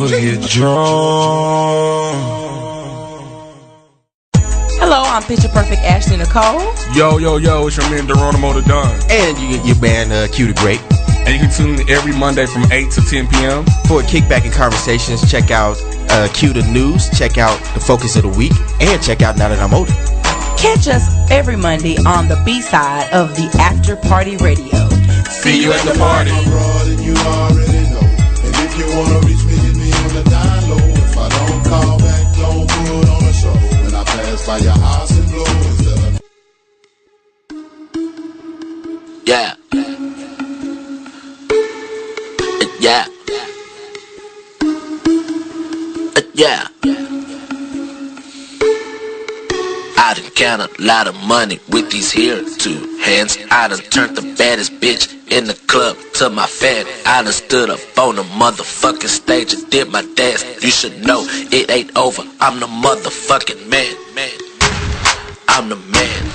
girls get drunk. Hello, I'm Picture Perfect Ashley Nicole. Yo, it's your man Deronimo the Don. And your man Q the Great. And you can tune in every Monday from 8 to 10 p.m. For kickback and conversations, check out Q the News, check out the Focus of the Week, and check out Now That I'm Older. Catch us every Monday on the B-side of the After Party Radio. See you at the party. And you already know. And if you wanna reach me, hit me on the down low. If I don't call back, don't put on a show. When I pass by your house and blow instead of yeah. I done count a lot of money with these here two hands. I done turned the baddest bitch in the club to my fan. I done stood up on the motherfucking stage and did my dance. You should know it ain't over. I'm the motherfucking man. I'm the man.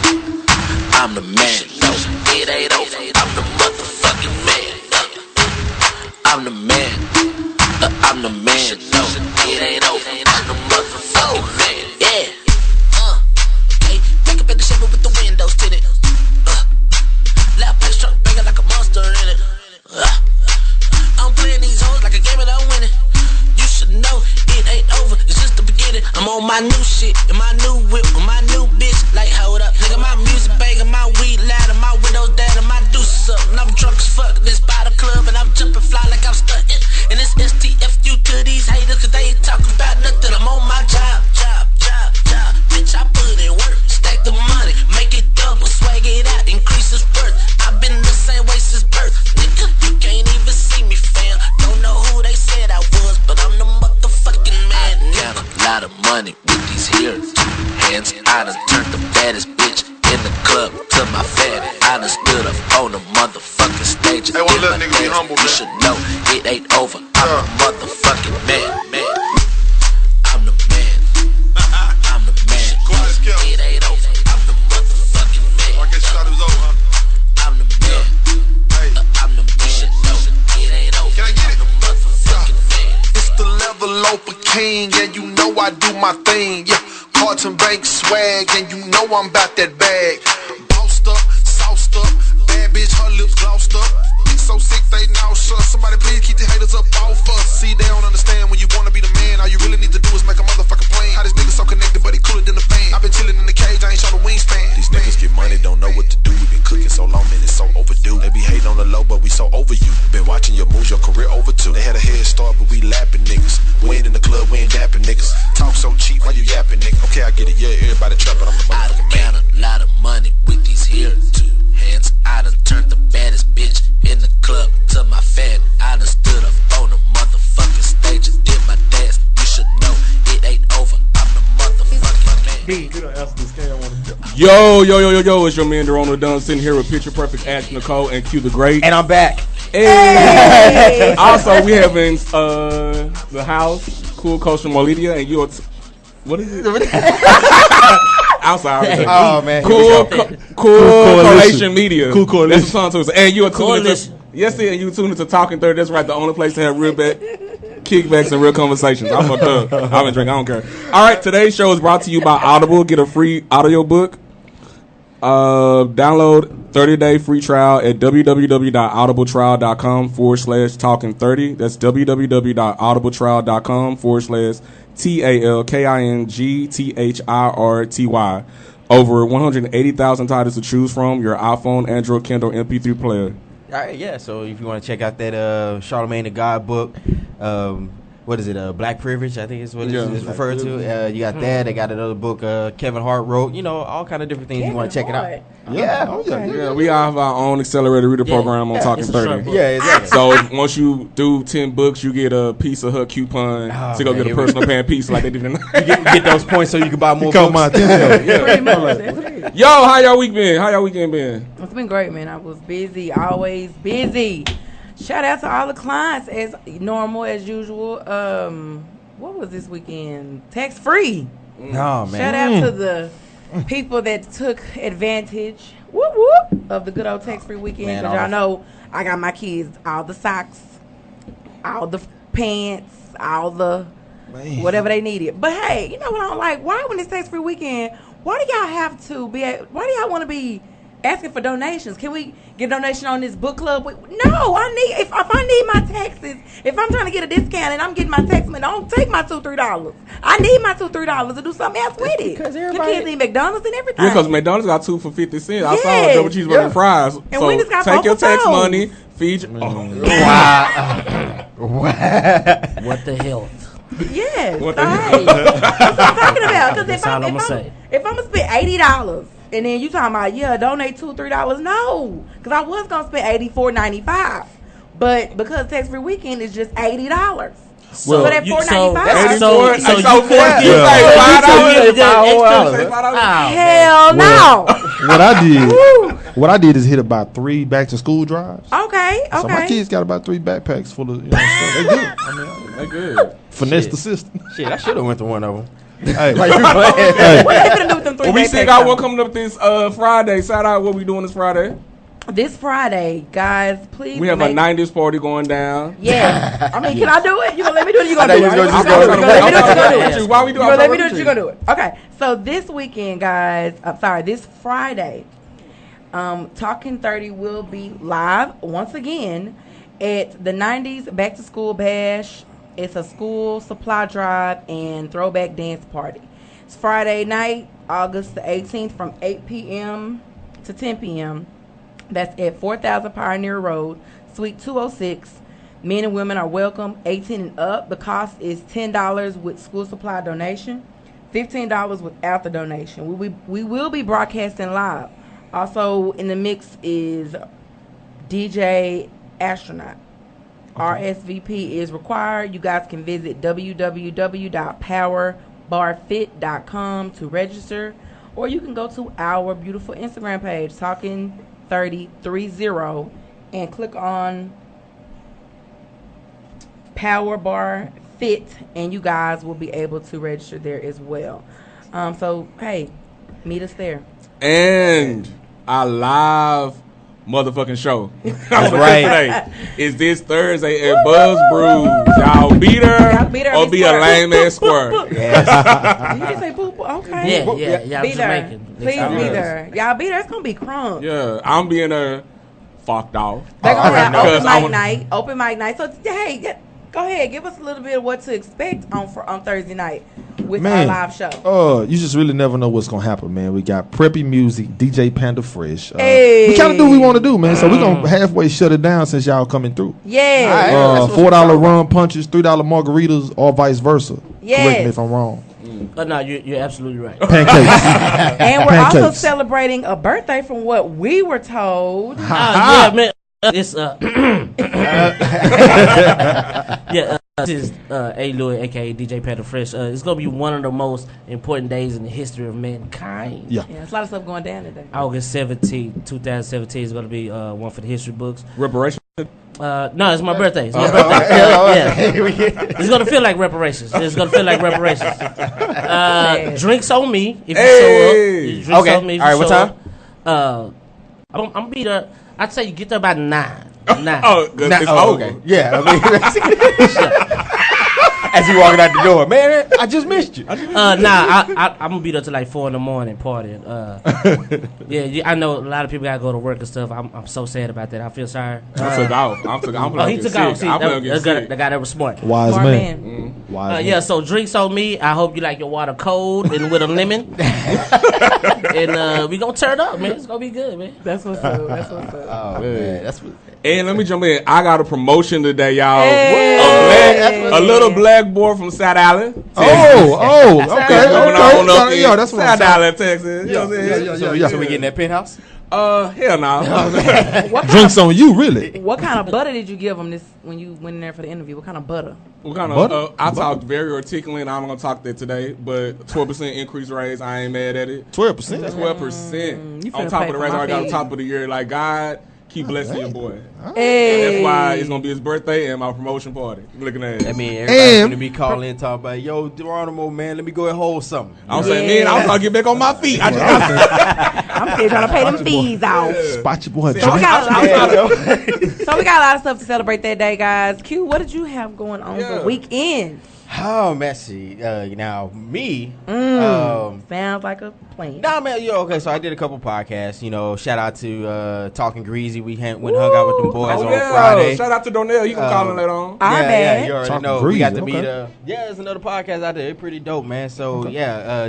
I'm the man. No, it ain't over. I'm the motherfucking man. I'm the man. I'm the man. No, it ain't over. I'm the motherfucking man. Yeah. Okay. Wake up in the Chevy with the windows tinted. Loud bass truck banging like a monster in it. I'm playing these hoes like a game and I'm winning. You should know it ain't over. It's just the beginning. I'm on my new shit and my new whip with my new bitch. Like hold up, nigga, my music banging, my weed loud, and my windows down, and my deuces up, and I'm drunk as fuck. This by the club and I'm jumping fly like I'm stunting. And it's STFU to these haters 'cause they ain't talking about nothing. I'm on my job. Bitch, I put in work, stack the money, make it double, swag it out, increase its worth. I've been the same way since birth, nigga. You can't even see me, fam. Don't know who they said I was, but I'm the motherfucking man. I got a lot of money with these here two hands. I done turned the baddest bitch in the club to my fan. I done stood up on the motherfucking stage and did my dance. You should know it ain't over. I'm the motherfucking man. I'm the man. I'm the man. It ain't over. I'm the motherfucking man. I guess you thought it was over, huh? I'm the man. I'm the man. You should know it ain't over. Can I get it? I'm the motherfucking man. It's the level loper king, and you know I do my thing. Yeah, Carlton Bank swag, and you know I'm about that bag. Bossed up, sauced up, bad bitch, her lips glossed up. It's so sick they nauseous. Somebody please keep the haters up off us. See, they don't understand when you wanna be the man. All you really need to do is make a motherfucking plan. How this nigga so connected, but he cooler than the fan. I've been chilling in the cage, I ain't show the wingspan. These niggas get money, don't know what to do. We been cooking so long, man, it's so overdue. They be hating on the low, but we so over you. Been watching your moves, your career over too. They had a head start, but we lapping niggas. We ain't in the club, we ain't dapping niggas. Talk so cheap, why you yapping, nigga? Okay, I get it, yeah, everybody trapping, I'm the motherfucking man. I done count a lot of money with these here two hands. I done turned the baddest bitch in the club to my fan. I done stood up on the motherfucking stage and did my dance. You should know it ain't over. I'm the motherfucking man. Yo, it's your man Deronino the Don sitting here with Picture Perfect Ashley Nicole and Q the Great. And I'm back. Hey. Also, we have in the house, Cool Coach from Molidia, and you're what is it? I'm sorry. Oh man. Cool Coalition Media. Cool Coalition. That's the song to us. And you are tuning to Coalition. yes, and you tuned into Talkin 30. That's right, the only place to have real bad kickbacks and real conversations. I'm fucked up. I've been drinking. I don't care. All right, today's show is brought to you by Audible. Get a free audio book. Download 30-day free trial at www.audibletrial.com/talkin30. That's www.audibletrial.com/TALKINGTHIRTY. Over 180,000 titles to choose from. Your iPhone, Android, Kindle, MP3 player. All right, yeah. So if you want to check out that Charlemagne the God book, what is it? Black Privilege, I think is what it's referred to. You got that. They got another book Kevin Hart wrote. You know, all kind of different things you want to check it out. Yeah, we have our own accelerated reader program on Talkin 30. Yeah, exactly. So once you do 10 books, you get a piece of her coupon to go get a personal pan piece like they did in you get those points so you can buy more books. Pretty much. That's it. Yo, how y'all week been? How y'all weekend been? It's been great, man. I was busy, always busy. Shout out to all the clients as normal, as usual. What was this weekend? Tax free. Oh, man. Shout out to the people that took advantage of the good old tax free weekend. Because y'all know I got my kids all the socks, all the pants, all the whatever they needed. But hey, you know what I don't like? Why when it's tax-free weekend, why do y'all have to be? Why do y'all want to be asking for donations? Can we get a donation on this book club? No, I need if I need my taxes. If I'm trying to get a discount and I'm getting my tax money, don't take my $2-3. I need my $2-3 to do something else with it. Because everybody kids eat McDonald's and everything. Yeah, because McDonald's got 2 for 50 cents. I saw a double cheeseburger and fries. And so we just got take your tax those. money, feed your. Wow. What the hell? Yes, What the right. That's what I'm talking about. Because That's all I'm gonna say. If I'm gonna spend $80 and then you talking about donate $2-3, no, because I was gonna spend $84.95, but because tax free weekend is just $80. So that $4.95. Hell no. What I did is hit about 3 back to school drives. Okay. So my kids got about 3 backpacks full of stuff. They good. I mean, they good. Finesse the system. Shit, I should have went to one of them. Hey. What they gonna do with them 3 we backpacks? still got one coming up this Friday. Shout out what we doing this Friday. This Friday, guys, please. We have a 90s party going down. Yeah. I mean, can I do it? You gonna let me do it? You gonna I do thought it? you was You gonna gonna do let me do it? You it. gonna do it? Why we do You gonna let me do it? You gonna do it? Okay. So this weekend, guys. This Friday, Talkin 30 will be live once again at the 90s Back to School Bash. It's a school supply drive and throwback dance party. It's Friday night, August the 18th, from 8 p.m. to 10 p.m. That's at 4000 Pioneer Road, Suite 206. Men and women are welcome, 18 and up. The cost is $10 with school supply donation, $15 without the donation. We will be broadcasting live. Also in the mix is DJ Astronaut. RSVP is required. You guys can visit www.powerbarfit.com to register, or you can go to our beautiful Instagram page, Talkin3030, and click on Power Bar Fit, and you guys will be able to register there as well. So hey, meet us there. And our live motherfucking show. That's right. Is this Thursday at Buzz Brews. Y'all be there or be a lame ass square. Yes. You can say poop. Okay. Yeah. Y'all Be there. Jamaican. Please be there. Y'all be there. It's gonna be crunk. Yeah, I'm being fucked off. They're gonna have Because open mic night. So hey, go ahead, give us a little bit of what to expect on Thursday night with our live show. You just really never know what's gonna happen, man. We got preppy music, DJ Panda Fresh. Hey. We kind of do what we want to do, man. So we're gonna halfway shut it down since y'all coming through. Yeah. $4 rum punches, $3 margaritas, or vice versa. Yes. Correct me if I'm wrong. No, you're absolutely right. Pancakes. And we're also Pancakes. celebrating a birthday from what we were told. Yeah, man. It's this is A. Louis, aka DJ Panda Fresh. It's gonna be one of the most important days in the history of mankind. Yeah. There's a lot of stuff going down today. August 17, 2017 is gonna be one for the history books. Reparation. No, it's my birthday. It's my birthday. Yeah. It's gonna feel like reparations. Drinks on me if you show up. Drinks Okay. on me if All right, you what show time? up. I'm gonna be there. I'd say you get there about 9. Oh, good. It's over. Okay. Yeah. I mean, as you walking out the door, man, I just missed you. I'm gonna be there till like 4 in the morning partying. I know a lot of people gotta go to work and stuff. I'm so sad about that. I feel sorry. I took off. He took off. See, I'm the guy that was smart. Wise Smart man. man. Wise Yeah, so drinks on me. I hope you like your water cold and with a lemon. And we gonna turn up, man. It's gonna be good, man. That's what's up. Oh man, that's what. And let me jump in. I got a promotion today, y'all. Hey. A little black boy from South Island. okay. Going on up in Yeah, that's what I'm South saying. Island, Texas. You know what I'm saying? So we getting that penthouse? Hell no. Drinks on you, really. What kind of butter did you give them when you went in there for the interview? What kind of butter? What kind Butter? of? I talked very articulate. I'm gonna talk that today, but 12% increase raise. I ain't mad at it. 12%. 12% you on finna top pay of the for raise. my I got on fees. top of the year. Like God Keep blessing your boy. Hey. That's why it's gonna be his birthday and my promotion party. You looking at it? I mean, everybody's gonna be calling in talking about, yo, Geronimo, man, let me go and hold something. I'm saying, man, I'm trying to get back on my feet. I'm still trying to pay them fees off. Spot your boy. So we got a lot of stuff to celebrate that day, guys. Q, what did you have going on the weekend? Oh, messy. Now, me. Sounds like a plan. Nah, man, okay, so I did a couple podcasts. You know, shout out to Talkin Greasy. We went and hung out with them boys on Friday. Shout out to Donnell. You can call him later on. Yeah, you already Talkin' know. Greasy, We got to okay. meet there's another podcast out there. It's pretty dope, man. So,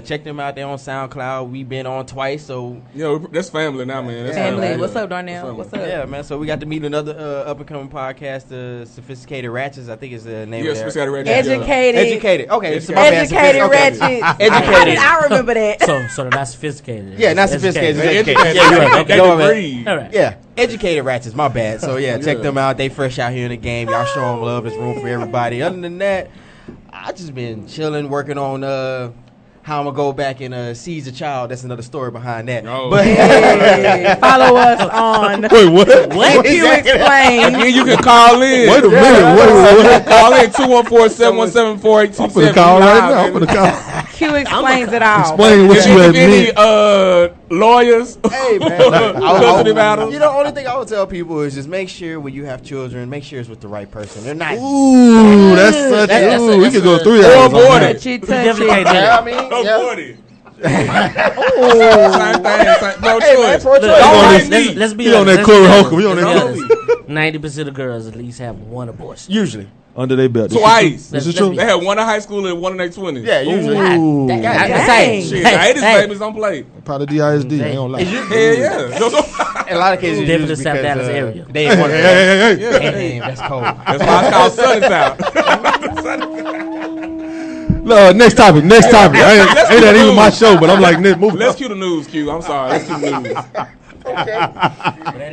check them out there on SoundCloud. We've been on twice, so. Yo, that's family now, man. That's Family. What's up, Darnell? What's up? Yeah, man. So we got to meet another up-and-coming podcast, Sophisticated Ratchets. I think is the name of it. Sophisticated Ratchets. Educated. Okay, it's my bad. Educated Ratchets. Educated. I remember that. So they're not sophisticated. Yeah, not sophisticated. Educated. Educated. Yeah, you're right. Okay, Go ahead. breathe. All right. Yeah, Educated Ratchets. My bad. So check them out. They fresh out here in the game. Y'all show them love. There's room for everybody. Other than that, I just been chilling, working on how I'm gonna go back and seize a child. That's another story behind that. Oh. But Hey, follow us on Wait, what? What You Explain. Again, you can call in. Wait a minute. Wait. Call in 214-717-4827. I'm finna call right now. I'm finna call. Q explains it all. Explain what you had Any meant. lawyers? hey, man, Custody battles? you know, only thing I would tell people is just make sure when you have children, make sure it's with the right person. They're not. Ooh, that's such That's a. We a- could go that's 3 Or hours. on aborted. that. Touchy, Definitely can't touchy. do Yeah, it. I mean, yeah. Aborted. Same thing. No Hey, man, choice. pro choice. Look, Don't let's, like me. let's be We on honest. that Corey Holcomb. We on Let's that be Corey. honest. 90% of girls at least have one abortion. Usually. Under their belt. Twice. This is Let's true. be- They had one in high school and one in their 20s. Yeah, usually. Ooh. Dang. Shit, I hate this babies don't play. Part of DISD. I ain't gonna lie. Hell yeah. In a lot of cases, Definitely it's South because, Dallas area. They ain't want to. Hey. Damn, that's cold. That's why I call Sunny Town. No, next topic. Ain't that even my show? But I'm like, move. Let's cue the news, Q. I'm sorry. Let's cue the news.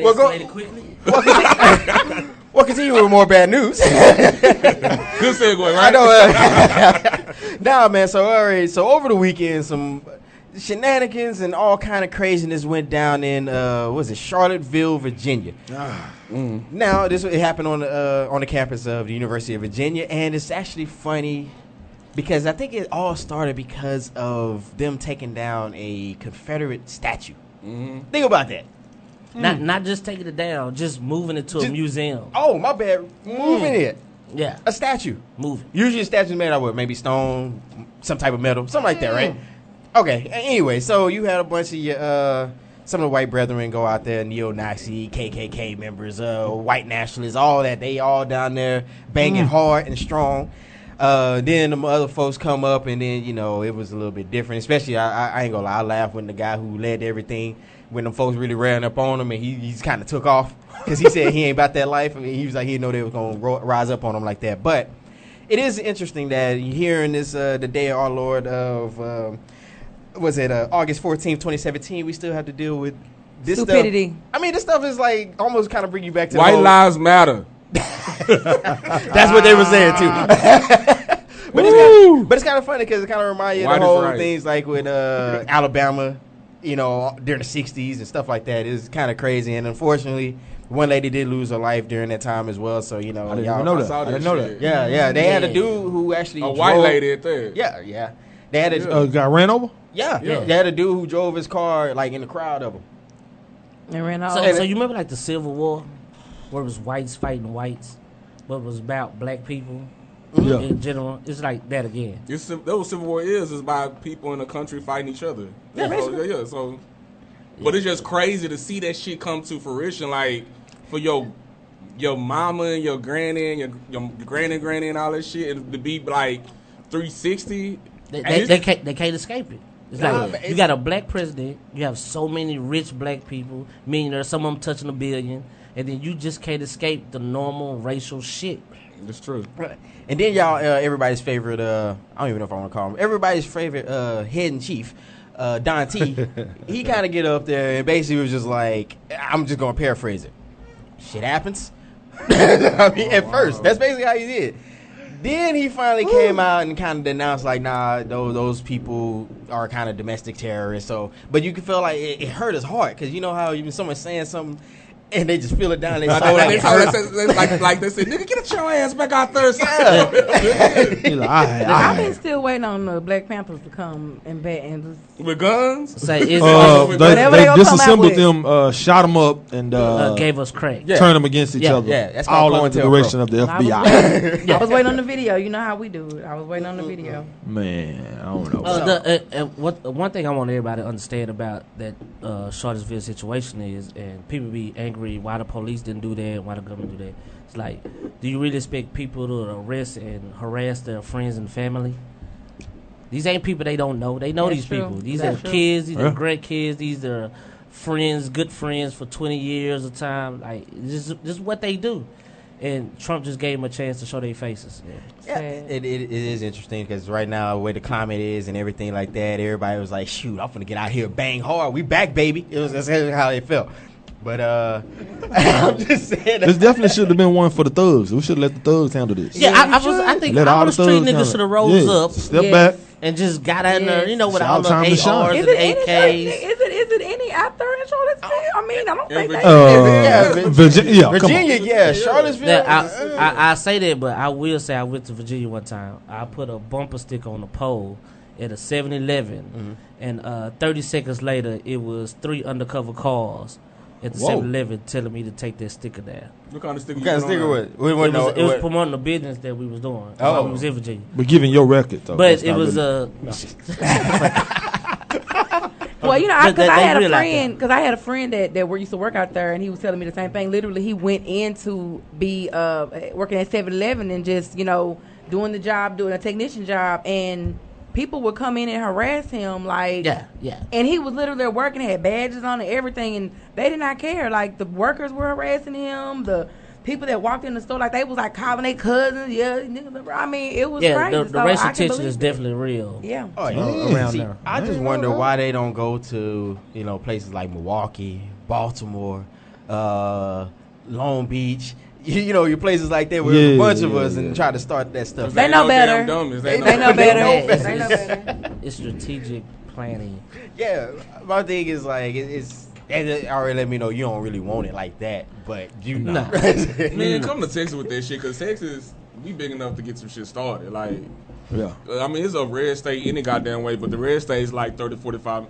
Well, go. quickly. Well, continue with more bad news. Good segue, I right? know. Nah, man. So all right. So over the weekend, some shenanigans and all kind of craziness went down in Charlottesville, Virginia. Now it happened on the campus of the University of Virginia, and it's actually funny because I think it all started because of them taking down a Confederate statue. Think about that. Not just taking it down, just moving it to a museum. Oh, my bad. Moving it. Yeah, A statue. moving. Usually a statue is made out of maybe stone, some type of metal, something like that, right? Okay. Anyway, so you had a bunch of your some of the white brethren go out there, neo-Nazi, KKK members, white nationalists, all that. They all down there banging hard and strong. Then the other folks come up, and then it was a little bit different. Especially, I ain't gonna lie, I laughed when the guy who led everything, when them folks really ran up on him, and he's kind of took off because he said he ain't about that life. I mean, he was like he didn't know they was gonna rise up on him like that. But it is interesting that here in this the day of our Lord of August 14th, 2017, we still have to deal with this Stupidity. stuff. I mean, this stuff is like almost kind of bring you back to White the whole, lives matter. That's what they were saying too. But it's kind of funny because it kind of reminds you of White the is whole right. things like with Alabama, during the 60s and stuff like that. It's kind of crazy. And unfortunately, one lady did lose her life during that time as well. So, I didn't y'all, even know I that. saw I that didn't know shit. that. Yeah. They had a dude who actually A white drove- lady at that. Yeah. They had a Got ran over? They had a dude who drove his car like in the crowd of them. And ran off. So you remember like the Civil War, where it was whites fighting whites, but it was about black people Yeah. in general. It's like that again. That was Civil War is by people in the country fighting each other. Yeah, Yeah. So, but it's just crazy to see that shit come to fruition. Like for your mama and your granny and your granny and all that shit, and to be like 360. They can't escape it. It's Nah, like but you got a black president, you have so many rich black people, millionaires, some of them touching $1 billion, and then you just can't escape the normal racial shit. That's true. Right. And then y'all, everybody's favorite, I don't even know if I want to call him, everybody's favorite head and chief, Don T, he kind of get up there and basically was just like, I'm just going to paraphrase it. Shit happens. I mean, at first, that's basically how he did. Then he finally came out and kind of denounced, like, nah, those people are kind of domestic terrorists. So, but you can feel like it hurt his heart because you know how even someone's saying something, and they just feel it down. They like they said, nigga, get your ass back out there. I've been still waiting on the Black Panthers to come and bat and just with guns. Say they gonna disassembled them, shot them up, and gave us crack. Turned them against each other. Yeah, that's all under the direction of the FBI. I was waiting on the video. You know how we do it. I was waiting on the video. Man, I don't know. One thing I want everybody to understand about that Charlottesville situation is, and people be angry why the police didn't do that, why the government do that. It's like, do you really expect people to arrest and harass their friends and family? These ain't people they don't know. They know these people. These are kids. These are great kids. These are friends, good friends for 20 years of time. Like, this is what they do. And Trump just gave them a chance to show their faces. It is interesting because right now, the way the climate is and everything like that, everybody was like, shoot, I'm finna get out here, bang hard. We back, baby. That's how it felt. But I'm just saying. This definitely should have been one for the thugs. We should have let the thugs handle this. Yeah, I think all the street niggas should have rose up. Step back. And just got in there, you know, with all the ARs and AKs. Is it any out there in Charlottesville? I mean, I don't think Virginia, yeah, Charlottesville. I say that, but I will say I went to Virginia one time. I put a bumper sticker on the pole at a 7-Eleven, and 30 seconds later, it was 3 undercover cars at the 7-Eleven telling me to take that sticker down. What kind of sticker? Was? It was promoting the business that we was doing while we was in Virginia. But giving your record, though. But it was well, you know, because I had a friend that used to work out there, and he was telling me the same thing. Literally, he went in to be working at 7-Eleven and just, you know, doing a technician job, and people would come in and harass him, like, and he was literally working, had badges on and everything, and they did not care. Like, the workers were harassing him, the people that walked in the store, like, they was like calling their cousins, I mean, it was crazy. The racial tension is definitely real. Yeah. Around there. I just wonder why they don't go to, you know, places like Milwaukee, Baltimore, Long Beach. You know, your places like that where there's a bunch of us and try to start that stuff. They know better. They know better. It's strategic planning. Yeah, my thing is like it already let me know you don't really want it like that, but you know. Man, come to Texas with that shit, because Texas, we big enough to get some shit started. Like, I mean, it's a red state any goddamn way, but the red state is like 30, 45.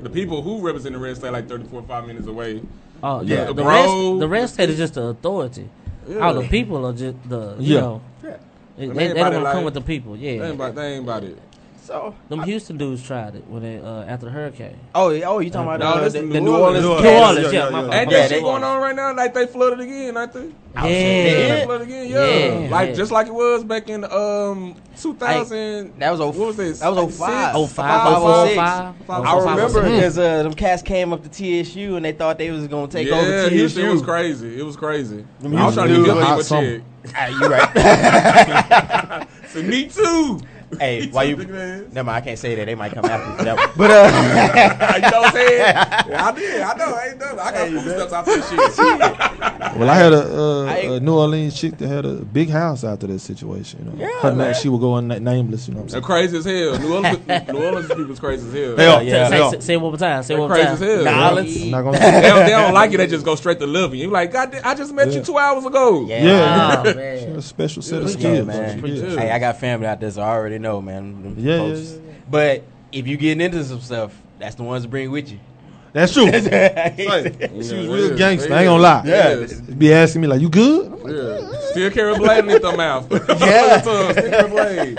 The people who represent the red state like 30, 45 minutes away. Oh yeah, the red state is just the authority. Yeah. All the people are just you know. Yeah. They don't want to come with the people. Yeah. They ain't about it. So them Houston dudes tried it when they after the hurricane. Oh, you talking about the New Orleans? New Orleans, yeah. Ain't that shit going on right now? Like they flooded again, I think. Yeah. They flooded again, yeah. Like just like it was back in 2000. That was what was this? That was 05. 05. I remember because them cats came up to TSU and they thought they was gonna take over TSU. Houston was crazy. It was crazy. I was trying to get guilty with shit. You right. So me too. Hey, why you? Never mind, I can't say that. They might come after me for that one. But you know what I'm saying? Yeah, I did. I know. I ain't done. I got food stuff out this shit. Well, I had a New Orleans chick that had a big house after that situation. You know, her name, she would go nameless. You know what I'm saying? They're crazy as hell. New Orleans people's crazy as hell. They are. Say it one more time. Say it one more crazy time. as hell. I'm not gonna they don't like it. They just go straight to loving you. Like, God, I just met you 2 hours ago. Yeah. Oh, man. She has a special set of skills, man. Yeah. Hey, I got family out there, so I already know, man. Yeah. But if you getting into some stuff, that's the ones to bring with you. That's true. She was real gangster. I ain't gonna lie. Yeah. Be asking me like, "You good?" Yeah. Still carry a blade in their mouth. Yeah. Still carry a blade.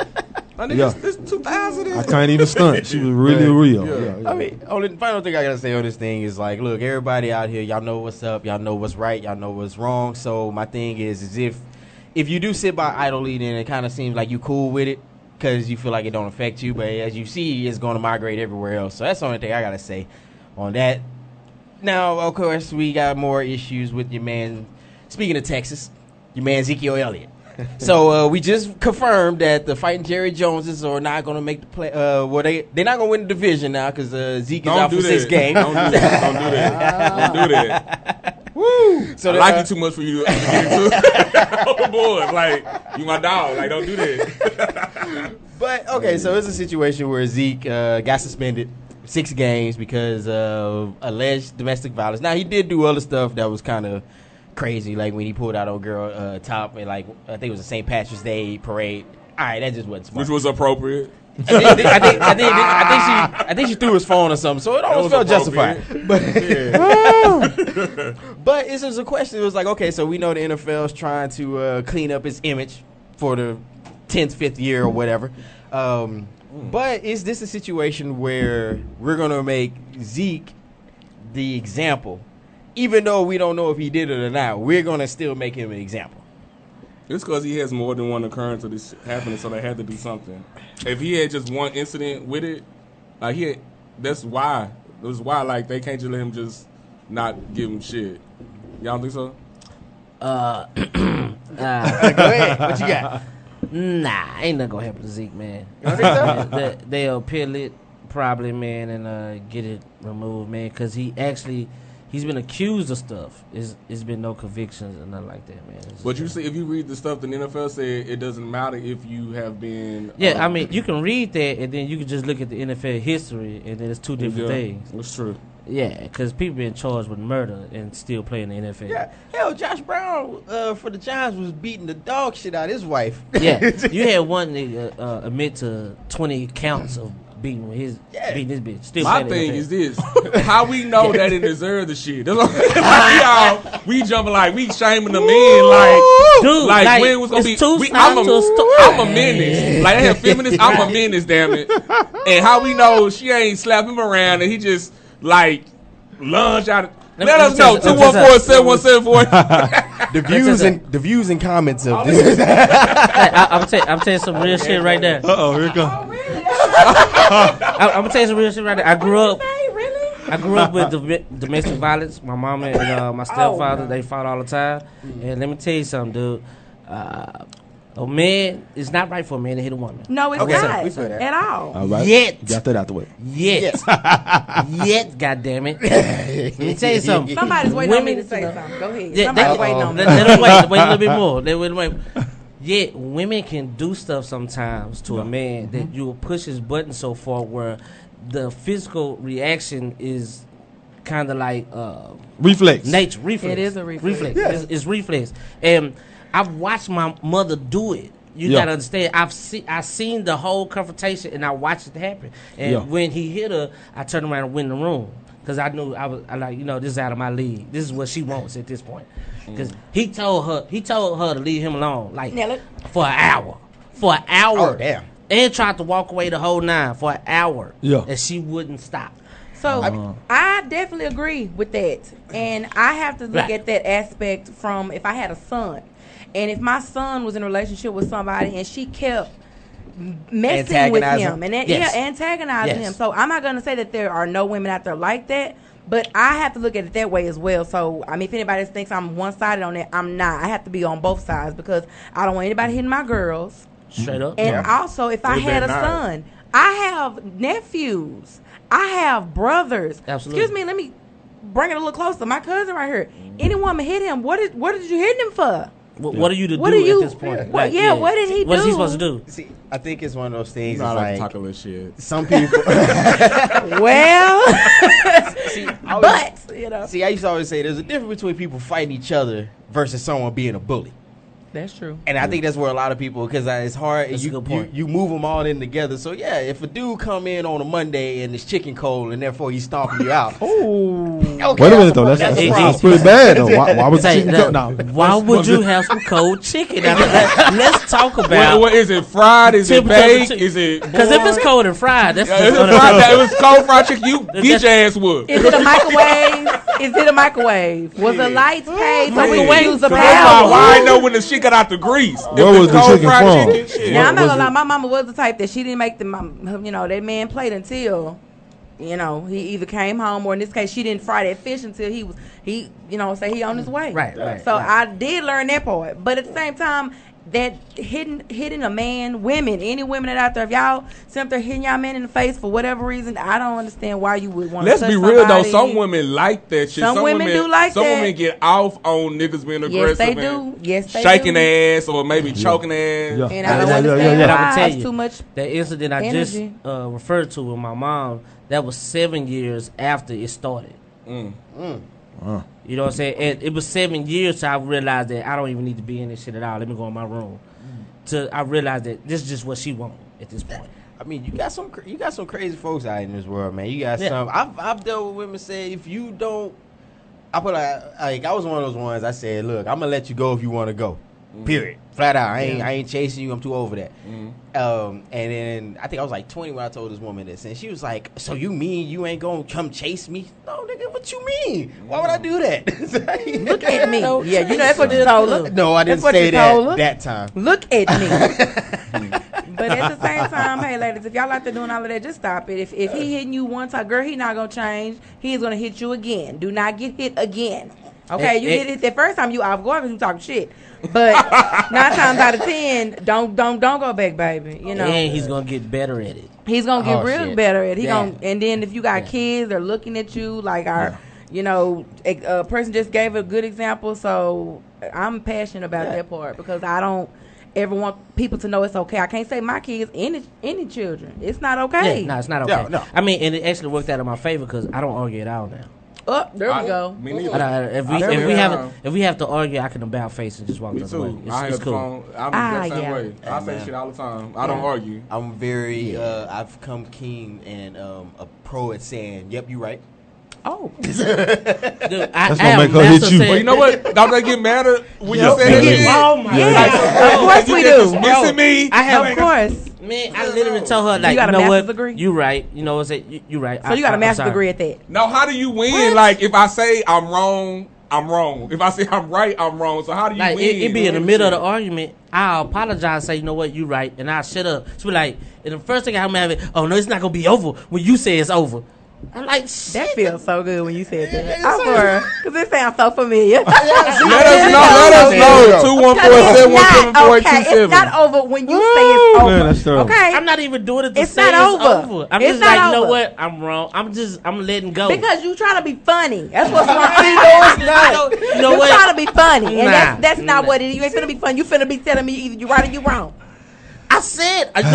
I think this 2000. I can't even stunt. She was really real. Yeah. Yeah. I mean, only final thing I gotta say on this thing is like, look, everybody out here, y'all know what's up, y'all know what's right, y'all know what's wrong. So my thing is if you do sit by idly, then it kind of seems like you cool with it because you feel like it don't affect you. But as you see, it's going to migrate everywhere else. So that's the only thing I gotta say on that. Now, of course, we got more issues with your man. Speaking of Texas, your man Ezekiel Elliott. So we just confirmed that the Fighting Jerry Joneses are not going to make the play. They're not going to win the division now because Zeke is out for 6 games. Don't do that. Don't do that. Woo! So I like you too much for you to get into the board. Like, you my dog. Like, don't do that. But okay, so it's a situation where Zeke got suspended. 6 games because of alleged domestic violence. Now, he did do other stuff that was kind of crazy, like when he pulled out on girl top and like I think it was a St. Patrick's Day parade. All right, that just wasn't smart. Which was appropriate. I think she threw his phone or something, so it almost felt justified. But but it's just a question. It was like, okay, so we know the NFL's trying to clean up its image for the 10th, 5th year or whatever. But is this a situation where we're going to make Zeke the example? Even though we don't know if he did it or not, we're going to still make him an example. It's because he has more than one occurrence of this happening, so they had to do something. If he had just one incident with it, like that's why. That's why, like, they can't just let him just not give him shit. Y'all don't think so? Go ahead. What you got? Nah, ain't nothing gonna happen to Zeke, man. You don't think so? They'll appeal it probably, man, and get it removed, man, because he's been accused of stuff. It's been no convictions or nothing like that, man. But you see, if you read the stuff the NFL said, it doesn't matter if you have been. Yeah, I mean, you can read that, and then you can just look at the NFL history, and then it's two different things. That's true. Yeah, because people been charged with murder and still playing the NFL. Yeah, hell, Josh Brown for the Giants was beating the dog shit out of his wife. Yeah, you had one nigga admit to 20 counts of beating his bitch. Still my thing is this: how we know that it deserved the shit? That's like, we jumping like we shaming the men like, dude, like when it was gonna be. I'm a menace. Like they have feminists. I'm a menace, damn it. And how we know she ain't slap him around and he just like lunge out. Let us know 214-717-4. The views and comments of this. I'm telling some real shit right there. Here it comes. I'm gonna tell you some real shit right there. I grew up with domestic violence. My mama and my stepfather, they fought all the time. And let me tell you something, dude. A man, it's not right for a man to hit a woman. No, it's not at all. All right. Yet. Got that out the way. Yet, goddammit. Let me tell you something. Somebody's waiting on me to say something. Go ahead. Yeah, Somebody's waiting on me. Let them wait a little bit more. Wait. Yet, women can do stuff sometimes to a man that you will push his button so far where the physical reaction is kind of like reflex. Nature, reflex. It is a reflex. Yeah. It's reflex. And I've watched my mother do it. You gotta understand. I've seen the whole confrontation, and I watched it happen. And when he hit her, I turned around and went in the room because I knew I like, this is out of my league. This is what she wants at this point. Because he told her to leave him alone, like for an hour. Oh damn! And tried to walk away the whole 9 for an hour. Yeah, and she wouldn't stop. So I definitely agree with that, and I have to look at that aspect from if I had a son. And if my son was in a relationship with somebody and she kept messing with him and antagonizing him. So I'm not going to say that there are no women out there like that, but I have to look at it that way as well. So, I mean, if anybody thinks I'm one-sided on it, I'm not. I have to be on both sides because I don't want anybody hitting my girls. Straight up. And also, if I had a son, I have nephews. I have brothers. Absolutely. Excuse me, let me bring it a little closer. My cousin right here. Any woman hit him, what did you hit him for? What are you to do at this point? What did he do? What's he supposed to do? See, I think it's one of those things. I it's like like talk a little shit. Some people. See, I used to always say there's a difference between people fighting each other versus someone being a bully. That's true. And I think that's where a lot of people, because it's hard. That's a good point. You move them all in together. So yeah, if a dude come in on a Monday and it's chicken cold and therefore he's stomping you out. Wait a minute though, that's pretty bad though. Why was chicken cold? No. Why would you have some cold chicken? Let's talk about. What is it? Fried? Is it baked? Is it? Because if it's cold and fried, that's if it's cold fried chicken, you get your ass whooped. Is it a microwave? Was the lights paid so we can use the power? I know when the shit got out the grease. Where was the chicken from? Now I'm not gonna lie, my mama was the type that she didn't make that man plate until he either came home or in this case she didn't fry that fish until he on his way. Right. So I did learn that part, but at the same time, hitting a man, any women that out there, if y'all sit up there hitting y'all man in the face for whatever reason, I don't understand why you would want to. Let's be real though. Some women like that shit. Some women do like some that. Some women get off on niggas being aggressive. Yes, they do. Yes, they shaking do. ass or maybe choking ass. Yeah. And I don't understand I'm why gonna tell it's you, too much. that incident I energy. just referred to with my mom, that was 7 years after it started. You know what I'm saying? And it was 7 years till I realized that I don't even need to be in this shit at all. Let me go in my room. Till I realized that this is just what she wants at this point. I mean, you got some crazy folks out in this world, man. You got some. I've dealt with women say if you don't, I was one of those ones. I said, look, I'm gonna let you go if you want to go. Period. Flat out. I ain't chasing you. I'm too over that. And then I think I was like 20 when I told this woman this, and she was like, "So you mean you ain't gonna come chase me?" No, nigga. What you mean? Why would I do that? Look at me. Yeah, you know that's what you told her. No, I didn't say that time. Look at me. But at the same time, hey ladies, if y'all out there doing all of that, just stop it. If he hitting you one time, girl, he not gonna change. He's gonna hit you again. Do not get hit again. Okay, you get hit the first time, you off guard because you talking shit. But 9 times out of 10, don't go back, baby. You know, and he's gonna get better at it. He's gonna get real better at it. And then if you got kids, they're looking at you like you know, a person just gave a good example. So I'm passionate about that part because I don't ever want people to know it's okay. I can't say my kids, any children, it's not okay. Yeah, no, it's not okay. No. I mean, and it actually worked out in my favor because I don't argue at all now. Oh, there we go. Me neither. If we have to argue, I can about face and just walk the other way. It's cool. I'm the same way. I say shit all the time. I don't argue. I'm very. I've come keen and a pro at saying, "Yep, you right." Oh, dude, that's gonna make her hit you. Well, you know what? Don't they get mad when you say that shit? Oh my God! Of course we do. Missing me. Of course. Man, I literally told her like, you know what? Degree? You right. You know what? You right. So you got a master's degree at that. No, how do you win? What? Like if I say I'm wrong, I'm wrong. If I say I'm right, I'm wrong. So how do you win? It be in the middle of the argument. I'll apologize, say, you know what, you right, and I'll shut up. She be like, and the first thing I'm having, oh no, it's not gonna be over when you say it's over. I'm like, shit. That feels so good when you said that. I'm for because it sounds so familiar. Let us know. 214-717-4827. Okay, it's not over when you say it's over. Man, okay, I'm not even doing it to say it's over. I'm just like, you know what? I'm wrong. I'm letting go because you trying to be funny. That's what's wrong. You know what? You trying to be funny, and that's not what it is. You ain't finna be funny. You finna be telling me either you right or you wrong. I said I'm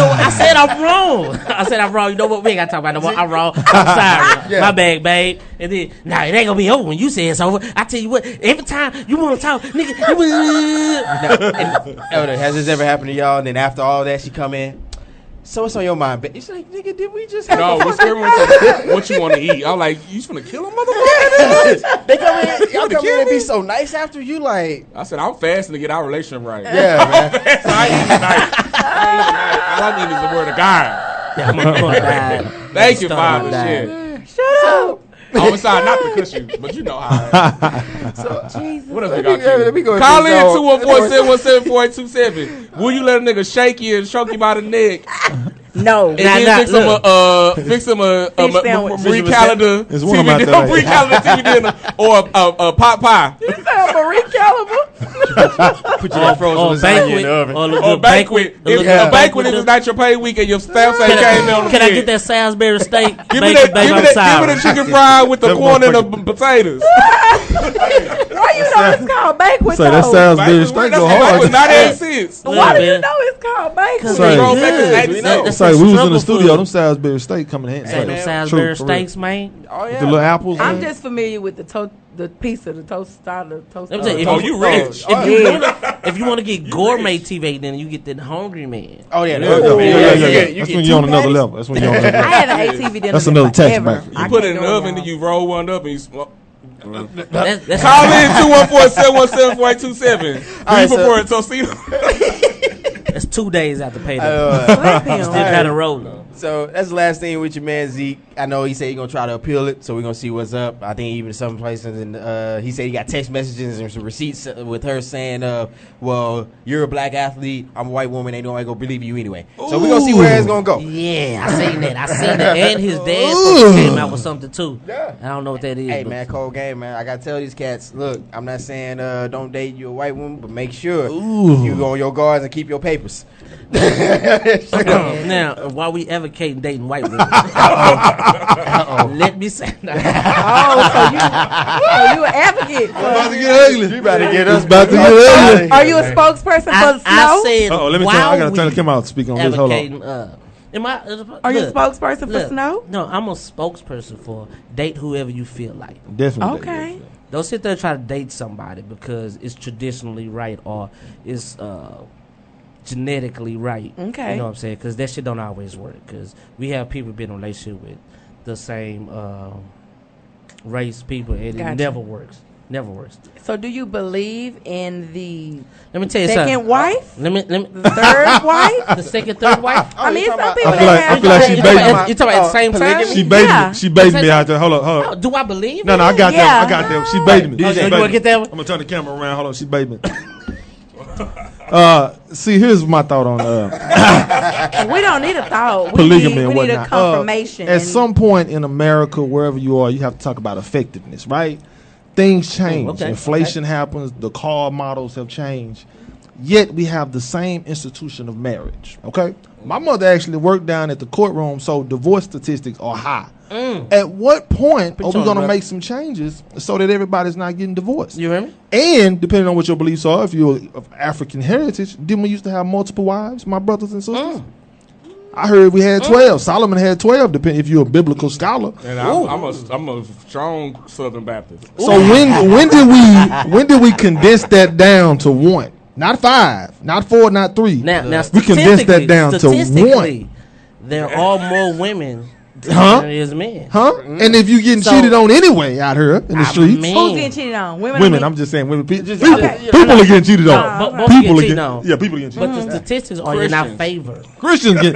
wrong. I said I'm wrong. You know what? We ain't got to talk about no more. I'm wrong. I'm sorry. My bad, babe. And then, nah, it ain't going to be over when you say it's over. I tell you what, every time you want to talk, nigga. Elder, has this ever happened to y'all? And then after all that, she come in. So what's on your mind? It's like, nigga, did we just have what you want to eat? I'm like, you just want to kill him, motherfucker? They come in, y'all come in and be so nice after you, like. I said, I'm fasting to get our relationship right. Yeah, man. I ain't eating tonight. All I need is the word of God. Yeah, I'm gonna die. Thank you, Father. Shit. Shut up. I'm sorry, not to cuss you, but you know how. So, Jesus. What else we got? Call in 214-717-4827. Will you let a nigga shake you and choke you by the neck? No. And then fix him a Marie Calendar TV dinner or a pot pie. You said Marie Calendar? Put your frozen lasagna in the oven. Or banquet. A banquet is not your pay week and your staff say came in on the Can I get that Salisbury steak? Give me the chicken fried with the corn and the potatoes. Why you know it's called banquet? Say that Salisbury steak go hard. 98 cents. Why do you know it's called banquet? Say we was in the studio. Them Salisbury steak coming in. Them Salisbury steaks, man. Oh yeah. The little apples. I'm just familiar with the piece of the toast starter. Oh, you rich. If you want to get gourmet TV, then you get the Hungry Man. Oh yeah. That's when you're on another level. I had an ATV dinner. That's another tax bracket. You put it in the oven and you roll one up and you smoke. That's Call in 214-717-4827. Do you prefer a Tostino? That's 2 days after payday. Slap him. Still kind of rolling. So that's the last thing with your man Zeke. I know he said he's gonna try to appeal it, so we're gonna see what's up. I think even some places, and he said he got text messages and some receipts with her saying, "Well, you're a black athlete. I'm a white woman. Ain't nobody gonna believe you anyway." So we're gonna see where it's gonna go. Yeah, I seen that. And his dad came out with something too. Yeah. I don't know what that is. Hey man, cold game, man. I gotta tell these cats. Look, I'm not saying don't date you a white woman, but make sure you go on your guards and keep your papers. Now, while we advocating dating white women, let me say that. So you an advocate? About to get ugly. You about to get us. About to get ugly. Are you a spokesperson for Snow? I said, Let me tell you. I gotta turn the camera out. Speak on this. Hold on. Are you a spokesperson for Snow? No, I'm a spokesperson for date whoever you feel like. Definitely. Okay. Don't sit there and try to date somebody because it's traditionally right or it's genetically right. Okay. You know what I'm saying? Because that shit don't always work. Because we have people been in a relationship with the same race people, and it never works. Never works. So, do you believe in the Let me tell you second something. wife? Let me The third wife? the second, third wife. I mean, some I people feel like have. she You baited talking me. about at the same time? She baited Yeah. me. She baited me out there. Hold on. Oh, do I believe? No, I got Yeah. that. I got that. She baited me. Oh, She you baited wanna me. get that one? I'm gonna turn the camera around. Hold on. She baited me. See, here's my thought on We don't need a thought. polygamy and we need a whatnot. confirmation. At some point in America, wherever you are, you have to talk about effectiveness, right? Things change. Okay. Inflation happens. The car models have changed. Yet we have the same institution of marriage. Okay, my mother actually worked down at the courtroom, so divorce statistics are high. At what point are we going to make some changes so that everybody's not getting divorced? You hear me? And depending on what your beliefs are, if you're of African heritage, didn't we used to have multiple wives, my brothers and sisters? I heard we had 12. Solomon had 12, depending if you're a biblical scholar. And I'm a strong Southern Baptist. So when did we condense that down to one? Not 5, not 4, not 3. Now we condensed that down to 1. There are more women than there is men. And if you getting cheated on anyway out here in the streets, Who's getting cheated on? women. I'm just saying, women. People Okay. are getting cheated on. People are getting on. Yeah, people are getting cheated But on. the statistics are in our favor. Christians get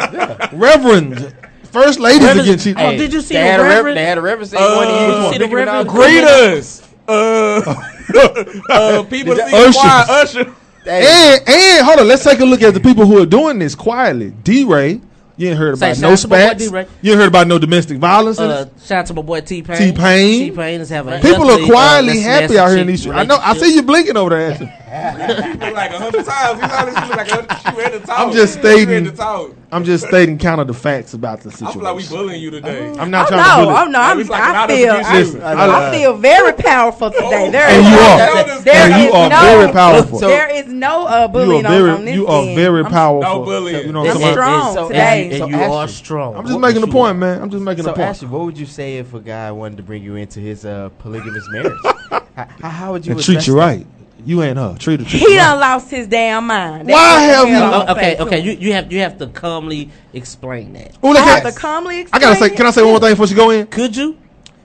reverends, first ladies are getting cheated on. Oh, did you see They the had reverend? They had a reverend say one you see the reverend? Greet us. People see the choir, Usher. And hold on, let's take a look at the people who are doing this quietly. D-Ray, you ain't heard about no spats. You ain't heard about no domestic violence. Shout out to my boy T-Pain. T-Pain is having people are quietly let's happy out here in these streets. I know. I see you blinking over there. Ashley. Like 100 times. You ready to talk. I'm just stating kind of the facts about the I situation. feel like we bullying you today. I'm not trying to bully. I feel very powerful today. You are very powerful. There is no bullying on this. You are very powerful. No bullying. You know I'm strong today. And you are strong. I'm just making a point, man. I'm just making a point. Ashley, what would you say if a guy wanted to bring you into his polygamous marriage? How would you and treat you right? You ain't her. Treat her. He done lost his damn mind. Why have you? Okay. You have to calmly explain that. I have to calmly explain. I gotta say. Can I say one more thing before she go in? Could you?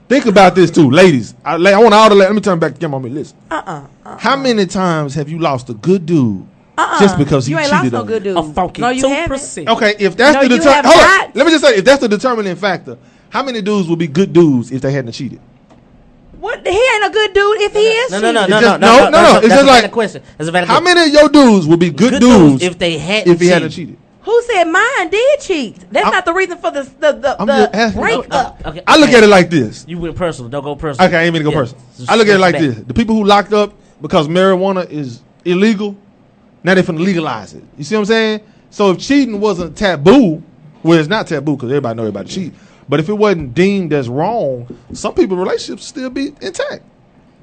Think about this too, ladies. I want all the. Let me turn back the camera on me. Listen. How many times have you lost a good dude just because he you ain't cheated lost no good dude? A funky no, you 2%. Okay, if that's the determining. Hold on. Let me just say, if that's the determining factor, how many dudes would be good dudes if they hadn't cheated? What? He ain't a good dude if he is. No. It's just like a question. How many of your dudes would be good dudes if they hadn't he hadn't cheated? Who said mine did cheat? That's not the reason for the breakup. Okay, I look at it like this. You went personal. Don't go personal. Okay, I ain't mean to go personal. I look at it like this. The people who locked up because marijuana is illegal, now they're finna legalize it. You see what I'm saying? So if cheating wasn't taboo, well, it's not taboo because everybody know everybody cheat. But if it wasn't deemed as wrong, some people's relationships still be intact.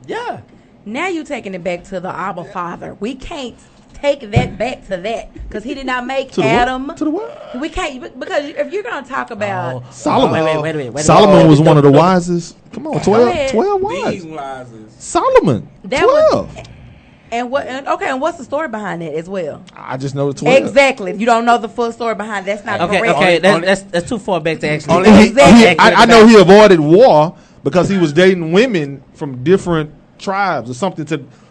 Yeah. Now you taking it back to the Abba Father. We can't take that back to that because he did not make Adam. To the what? We can't because if you're gonna talk about Solomon. Wait. Solomon was one of the wisest. Come on, 12 wise. Solomon. 12. And what's the story behind that as well? I just know the 12. Exactly. You don't know the full story behind it. That's not correct. Okay, that's too far back to actually. I know he avoided war because he was dating women from different tribes or something.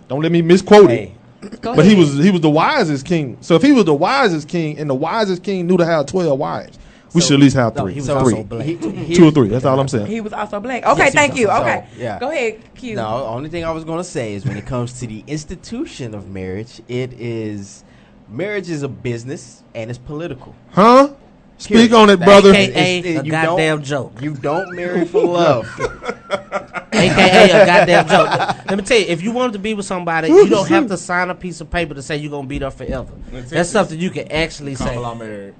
Don't let me misquote it. But he was the wisest king. So if he was the wisest king and the wisest king knew to have 12 wives, We should at least have No, three. he was Three. also black. 2 or 3. That's all I'm saying. He was also black. Okay, Yes, he thank was you. also- Okay, yeah. go ahead, Q. No, the only thing I was going to say is when it comes to the institution of marriage, marriage is a business and it's political. Huh? Speak on it, brother. AKA a goddamn joke. You don't marry for love. AKA a goddamn joke. Let me tell you, if you wanted to be with somebody, you don't have to sign a piece of paper to say you're going to be there forever. That's something you can actually say. married.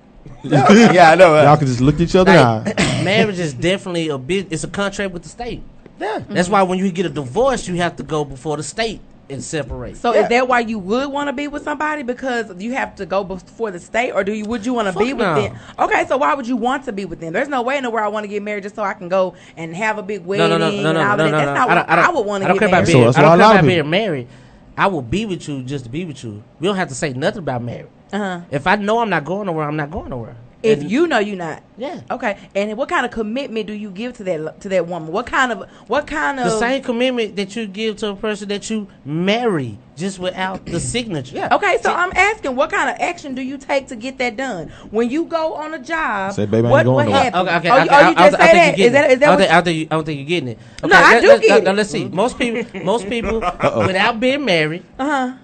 Yeah, I know. Y'all can just look each other in the eye. Like, marriage is definitely it's a contract with the state. Yeah. That's why when you get a divorce, you have to go before the state and separate. So is that why you would want to be with somebody, because you have to go before the state, or would you want to be with no. them? Okay, so why would you want to be with them? There's no way in the world I want to get married just so I can go and have a big wedding. No. That's not what I would want to get care about married. being, So that's I why don't a lot care of about people- being married. I will be with you just to be with you. We don't have to say nothing about marriage. Uh-huh. If I know I'm not going nowhere, I'm not going nowhere. If And- you know you're not. yeah. Okay, and what kind of commitment do you give to that woman? What kind of The same commitment that you give to a person that you marry, just without the signature. Yeah. Okay, so I'm asking, what kind of action do you take to get that done? When you go on a job, Say, baby, I ain't what going nowhere. happens? Okay. Oh, you just say that? Is that what I don't think you're getting it. Okay, No, I do get it. Now let's see. Most people, without being married,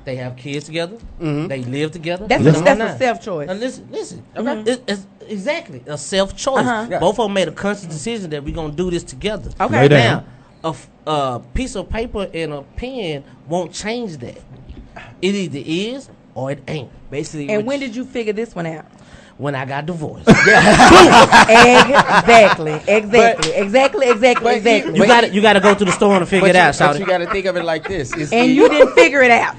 they have kids together. They live together. That's a self-choice. Now listen. Okay, it's exactly a self-choice. Yeah. Both of them made a conscious decision that we're gonna do this together. Okay. Lay down. Now, a piece of paper and a pen won't change that. It either is or it ain't. Basically. And when did you figure this one out? When I got divorced, Exactly. you gotta go to the store and figure it out. But you Shawty. got to think of it like this. And you didn't figure it out.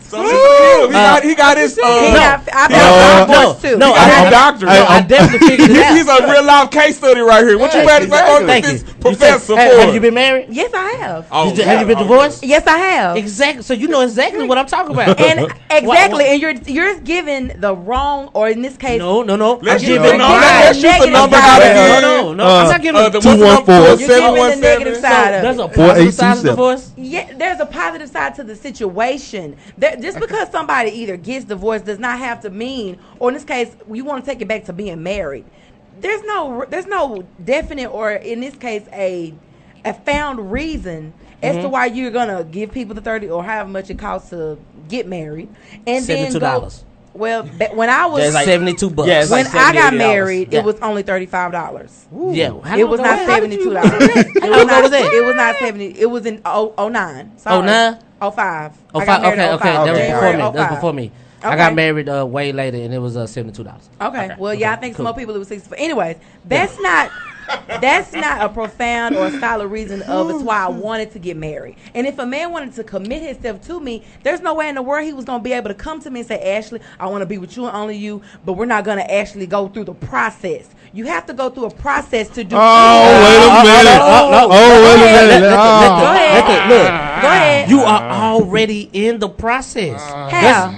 He got his. I've no, divorced too. no, I'm a doctor. I definitely figured it out. He's a real life case study right here. What you Right, better say on Thank this you. professor Have for? you been married? Yes, I have. Oh, Have you been divorced? Yes, I have. Exactly. So you know exactly what I'm talking about. And exactly, What- and you're giving the wrong, or in this case, No. Let's I'm shoot giving the number. Let's shoot the negative number side. out again. No. I'm not giving. The 214. you're giving the negative side of There's it. a positive side of 4827. divorce. Yeah, there's a positive side to the situation. Just because somebody either gets divorced does not have to mean, or in this case, you want to take it back to being married. There's no definite, or in this case, a found reason as to why you're gonna give people the 30 or however much it costs to get married, and then go. $72. Well, when I was There's like- $72. Yeah, it's when like I got $70, $80. married, Yeah. it was only $35. Yeah. How It long was ago not was that? $72. How long ago was that? It was not 70. It was in 09. Sorry. 09? 05. Oh, I got married in 05. That was Okay, before me. January That was 05. before me. I Okay. got married way later, and it was $72. Okay. Well, yeah, I think cool. some more people it was 64. Anyways, that's not a profound or a solid reason of it's why I wanted to get married. And if a man wanted to commit himself to me, there's no way in the world he was going to be able to come to me and say, Ashley, I want to be with you and only you, but we're not going to actually go through the process. You have to go through a process to do Oh, wait a minute. Wait a minute. Go ahead. Look, Go ahead. you are already in the process. How?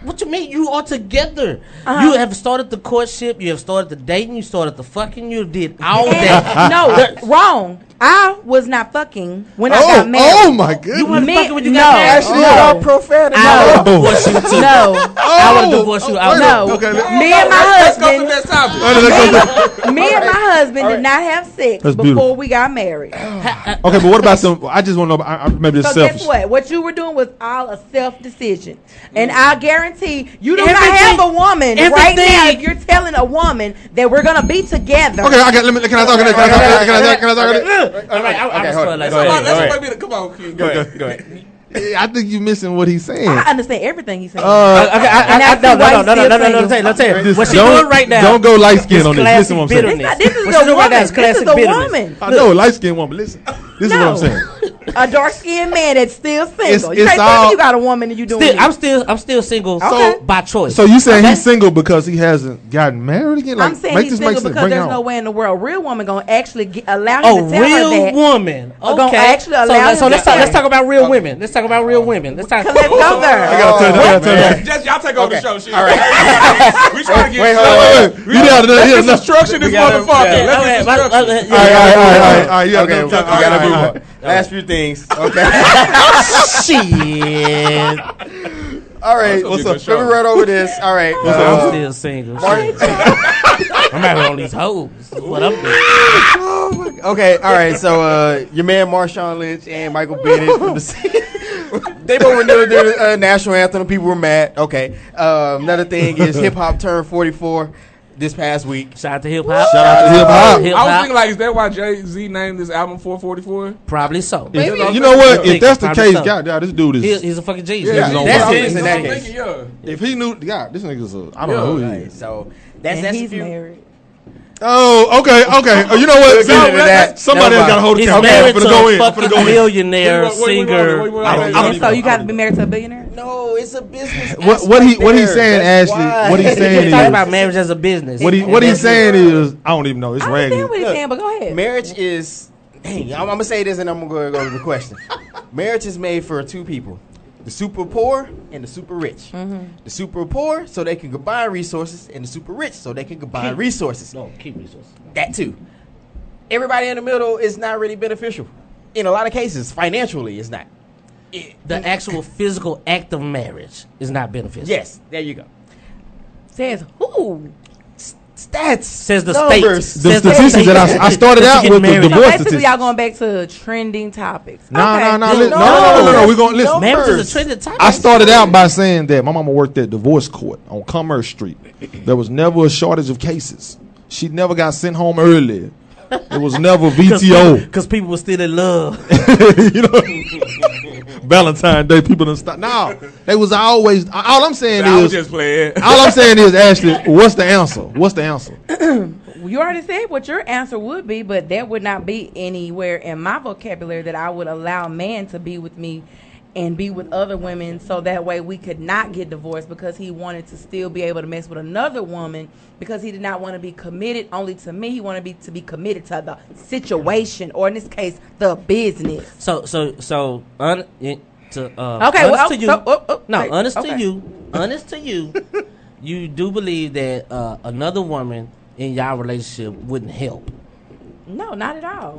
What you mean? You are together. You have started the courtship. You have started the dating. You started the fucking. You did all that. No, wrong. I was not fucking when I got married. Oh my goodness. You weren't fucking when you no, got married. Ashley, no. all profanity. I would divorce you too. No. I would have divorced you. No. Okay, Me and my Let's go to husband. that topic. Me and my husband did not have sex That's before beautiful. we got married. Okay, but what about some? I just want to know. Maybe it's So selfish. guess what? What you were doing was all a self decision, and I guarantee you do not Everything- have a woman right everything- now. If you're telling a woman that we're gonna be together, Okay, I got. Let me. Can I talk on this? Can I talk on this? All right, Okay, hold on. like Go ahead. Come on, Q. Go ahead. I think you're missing what he's saying. I understand everything he's saying. No. Just Let's say Just what she's don't- doing right now. don't go light skin is on this. classic Listen what I'm saying. bitterness. This is What a she's doing right now woman. is This is classic a bitterness. woman. I know, light skinned woman. Listen, this is what I'm saying. A dark skinned man that's still single. You it's can't tell all- me you got a woman and you doing I'm this. still single Okay. by choice. So you saying Okay? he's single because he hasn't gotten married again? Like, I'm saying make he's this single make sense. because Bring it there's on. no way in the world real woman gonna actually allow him Oh, to tell her real that. woman. Gonna Okay. actually allow him so to let's say. talk about real women. Let's talk about real women. Let's talk. Let's go there. I gotta turn that. Just y'all take over the show. Shit. All right. We trying to get. Wait, hold on. Wait, you gotta Let's yeah, get some structure in this We gotta- motherfucker. yeah. Let's get some structure. All right. You Okay, we gotta move on. on. Last few things. Okay. Shit. All right. gonna be a What's good up? show. Let me run over this. All right. I'm still single. Shit. I'm out here on these hoes. That's what I'm doing. Okay, all right. So your man Marshawn Lynch and Michael Bennett from the they both renewed their national anthem. People were mad. Okay. Another thing is hip hop turned 44 this past week. Shout out to hip hop. Shout out to hip hop. I was thinking, like, is that why Jay-Z named this album 444? Probably so. You know what? If that's the case, God, this dude is. He's a fucking genius. Yeah, that's his in that case. If he knew, God, this nigga's I don't know who he is. So that's And a he's few. married. Oh, okay. Oh, you know what? Somebody else got to hold the He's camera. married I'm to finna go a in. I'm fucking finna go in. millionaire singer. So you got to be married to a billionaire? No, it's a business. What he's saying, That's Ashley? why. What he's saying He's talking is about marriage as a business. what he's saying is I don't even know. It's I raggedy. understand what he's saying, but go ahead. Marriage is. Hey, I'm gonna say this and I'm gonna go to the question. Marriage is made for two people: the super poor and the super rich. The super poor so they can combine resources, and the super rich so they can combine resources. No, keep resources. That too. Everybody in the middle is not really beneficial. In a lot of cases, financially, it's not. The actual physical act of marriage is not beneficial. Yes, there you go. Says who? Stats Says the numbers. state. The Says the statistics state that I started that out you with get the married. So divorce basically, statistics. y'all going back to trending topics. No. No. We're gonna listen. Marriage is a trending topic. I started out by saying that my mama worked at divorce court on Commerce Street. There was never a shortage of cases. She never got sent home early. It was never VTO. Because people were still in love. You know, Valentine's Day, people done stop. No, they was always. All I'm saying I was is, just playing. all I'm saying is, Ashley, what's the answer? What's the answer? You already said what your answer would be, but that would not be anywhere in my vocabulary that I would allow a man to be with me and be with other women so that way we could not get divorced because he wanted to still be able to mess with another woman because he did not want to be committed only to me. He wanted to be committed to the situation, or in this case, the business. Honest to you, you do believe that another woman in y'all relationship wouldn't help. No, not at all.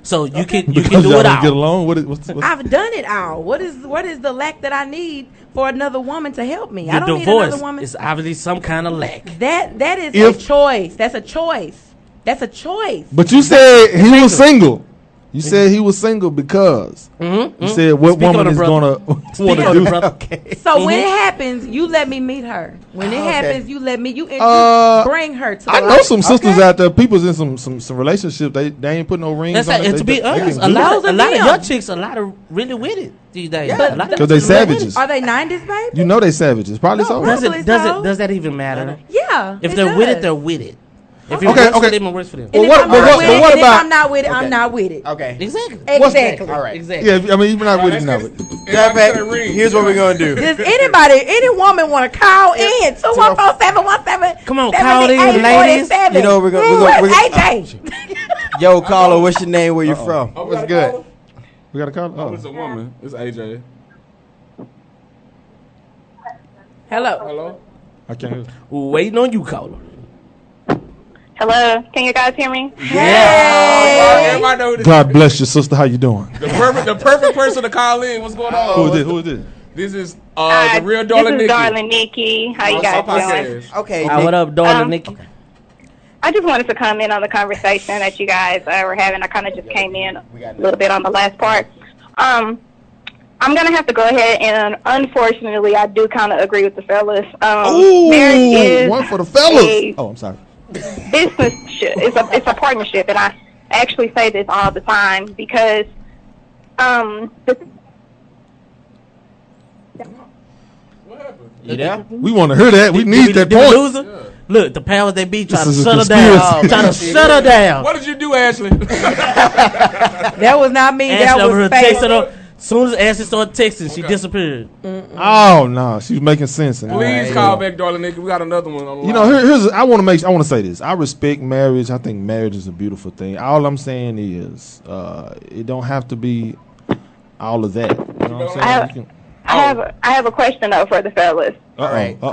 So you can Because do y'all it don't get all. along. What's I've done it all. What is the lack that I need for another woman to help me? The I don't need divorce another woman. is obviously some kind of lack. That is If- a choice. That's a choice. That's a choice. But you said he was single. You said he was single because you said what Speak on woman it, is brother. gonna Speak want to on do? it, brother. Okay. So when it happens, you let me meet her. When it Okay. happens, you let me you bring her to the I know light. some sisters out there. People's in some relationships. They ain't put no rings That's on like, it. and to be honest, a lot- a lot of them. young chicks, a lot of really with it these days. Yeah. A lot of because they savages. Are they 90s, baby? You know they savages. Probably so. Does Probably it so. does that even matter? Yeah. If it they're with it, does. they're with it. If it Okay, works for okay. them, it works for them. And if But I'm what- not but with what it, and if about- I'm not with it, Okay. I'm not with it. Okay. Exactly. Exactly. All right. Exactly. Yeah, I mean, even not with it, not with it. Matter of fact, here's what we're gonna do. Does any woman want to call in? 214-717. Come on, call in, ladies. You know we're gonna Where's AJ? Yo, caller, what's your name? Where you from? Oh, we What's got a good? caller? We got a call. Oh, Oh. it's a woman. It's AJ. Hello. Hello? I can't hear. Waiting on you, caller. Hello, can you guys hear me? Everybody know who this God bless you, sister. How you doing? the perfect person to call in. What's going on? Who is this? Who is this? This is the real Darling This Nikki. is Darling Nikki. How you On guys our doing? podcast. Okay. What up, darling Nikki? I just wanted to comment on the conversation that you guys were having. I kind of just came in a little bit on the last part. I'm going to have to go ahead and, unfortunately, I do kind of agree with the fellas. Marriage is Ooh, one for the fellas. Oh, I'm sorry. business. It's a partnership, and I actually say this all the time because You there? We want to hear that. We need that Did we point. lose her? Look, the powers that be trying to This is a shut her down. conspiracy. Trying to shut her down. What did you do, Ashley? That was not me. Ashley That over was her fake. texting her. As soon as Ashley started texting, she disappeared. Oh no, she's making sense. Please call back, Darling Nikki. We got another one on the You line. know, here's I want to say this. I respect marriage. I think marriage is a beautiful thing. All I'm saying is, it don't have to be all of that. You know what I'm saying? I have a question though for the fellas. All right. Who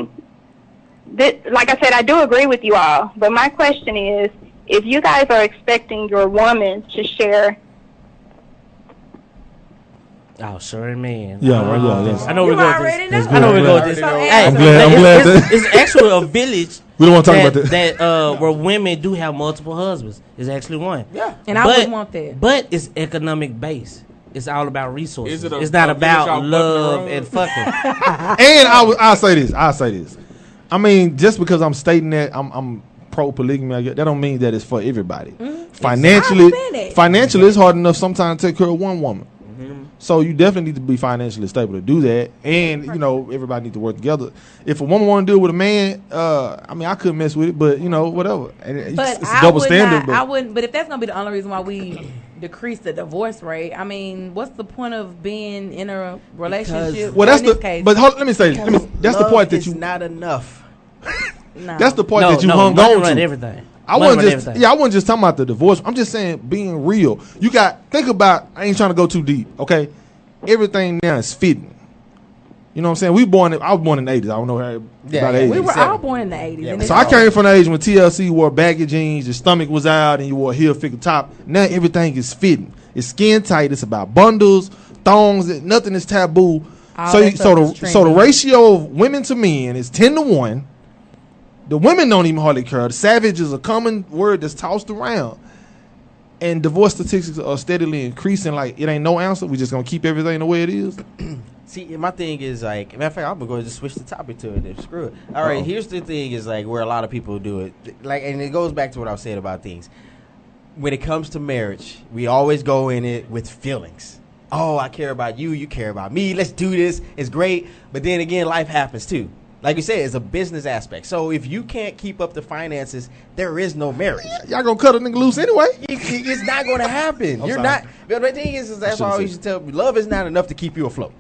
is it? Like I said, I do agree with you all, but my question is, if you guys are expecting your woman to share, Oh, sure, man. Yeah, right. Yeah. I know You we're going already to know. this. I know we're going to this. So Hey, I'm glad it's actually a village We don't want to talk about that. Where women do have multiple husbands. Is actually one. Yeah, and I would want that. But it's economic based. It's all about resources. It's not about love and fucking. And I'll say this. I mean, just because I'm stating that I'm pro polygamy, I guess, that don't mean that it's for everybody. Mm-hmm. Financially, it's hard enough sometimes to take care of one woman. Mm-hmm. So you definitely need to be financially stable to do that. And everybody need to work together. If a woman want to do it with a man, I mean, I couldn't mess with it, but whatever. And it's a double standard. I wouldn't. But if that's gonna be the only reason why we decrease the divorce rate, I mean, what's the point of being in a relationship? Well, that's case? But let me say, that's the point that not enough. No. That's the point that you hung on to. Everything. I wasn't just talking about the divorce. I'm just saying being real. Think about. I ain't trying to go too deep. Okay, everything now is fitting. You know what I'm saying? I was born in the 80s. I don't know how. About 80s. We were all born in the 80s. Yeah, so I came from the age when TLC wore baggy jeans, your stomach was out, and you wore a heel figure top. Now everything is fitting. It's skin tight. It's about bundles, thongs. Nothing is taboo. So the ratio of women to men is 10-1. The women don't even hardly care. The savage is a common word that's tossed around. And divorce statistics are steadily increasing. Like, it ain't no answer. We just going to keep everything the way it is. See, my thing is, like, matter of fact, I'm going to go and just switch the topic to it. Screw it. All right, here's the thing is, like, where a lot of people do it. Like, and it goes back to what I was saying about things. When it comes to marriage, we always go in it with feelings. Oh, I care about you. You care about me. Let's do this. It's great. But then again, life happens, too. Like you said, it's a business aspect. So if you can't keep up the finances, there is no marriage. Y'all gonna cut a nigga loose anyway? It's not gonna happen. You're sorry. not. But the thing is that's why I always used to tell you, love is not enough to keep you afloat.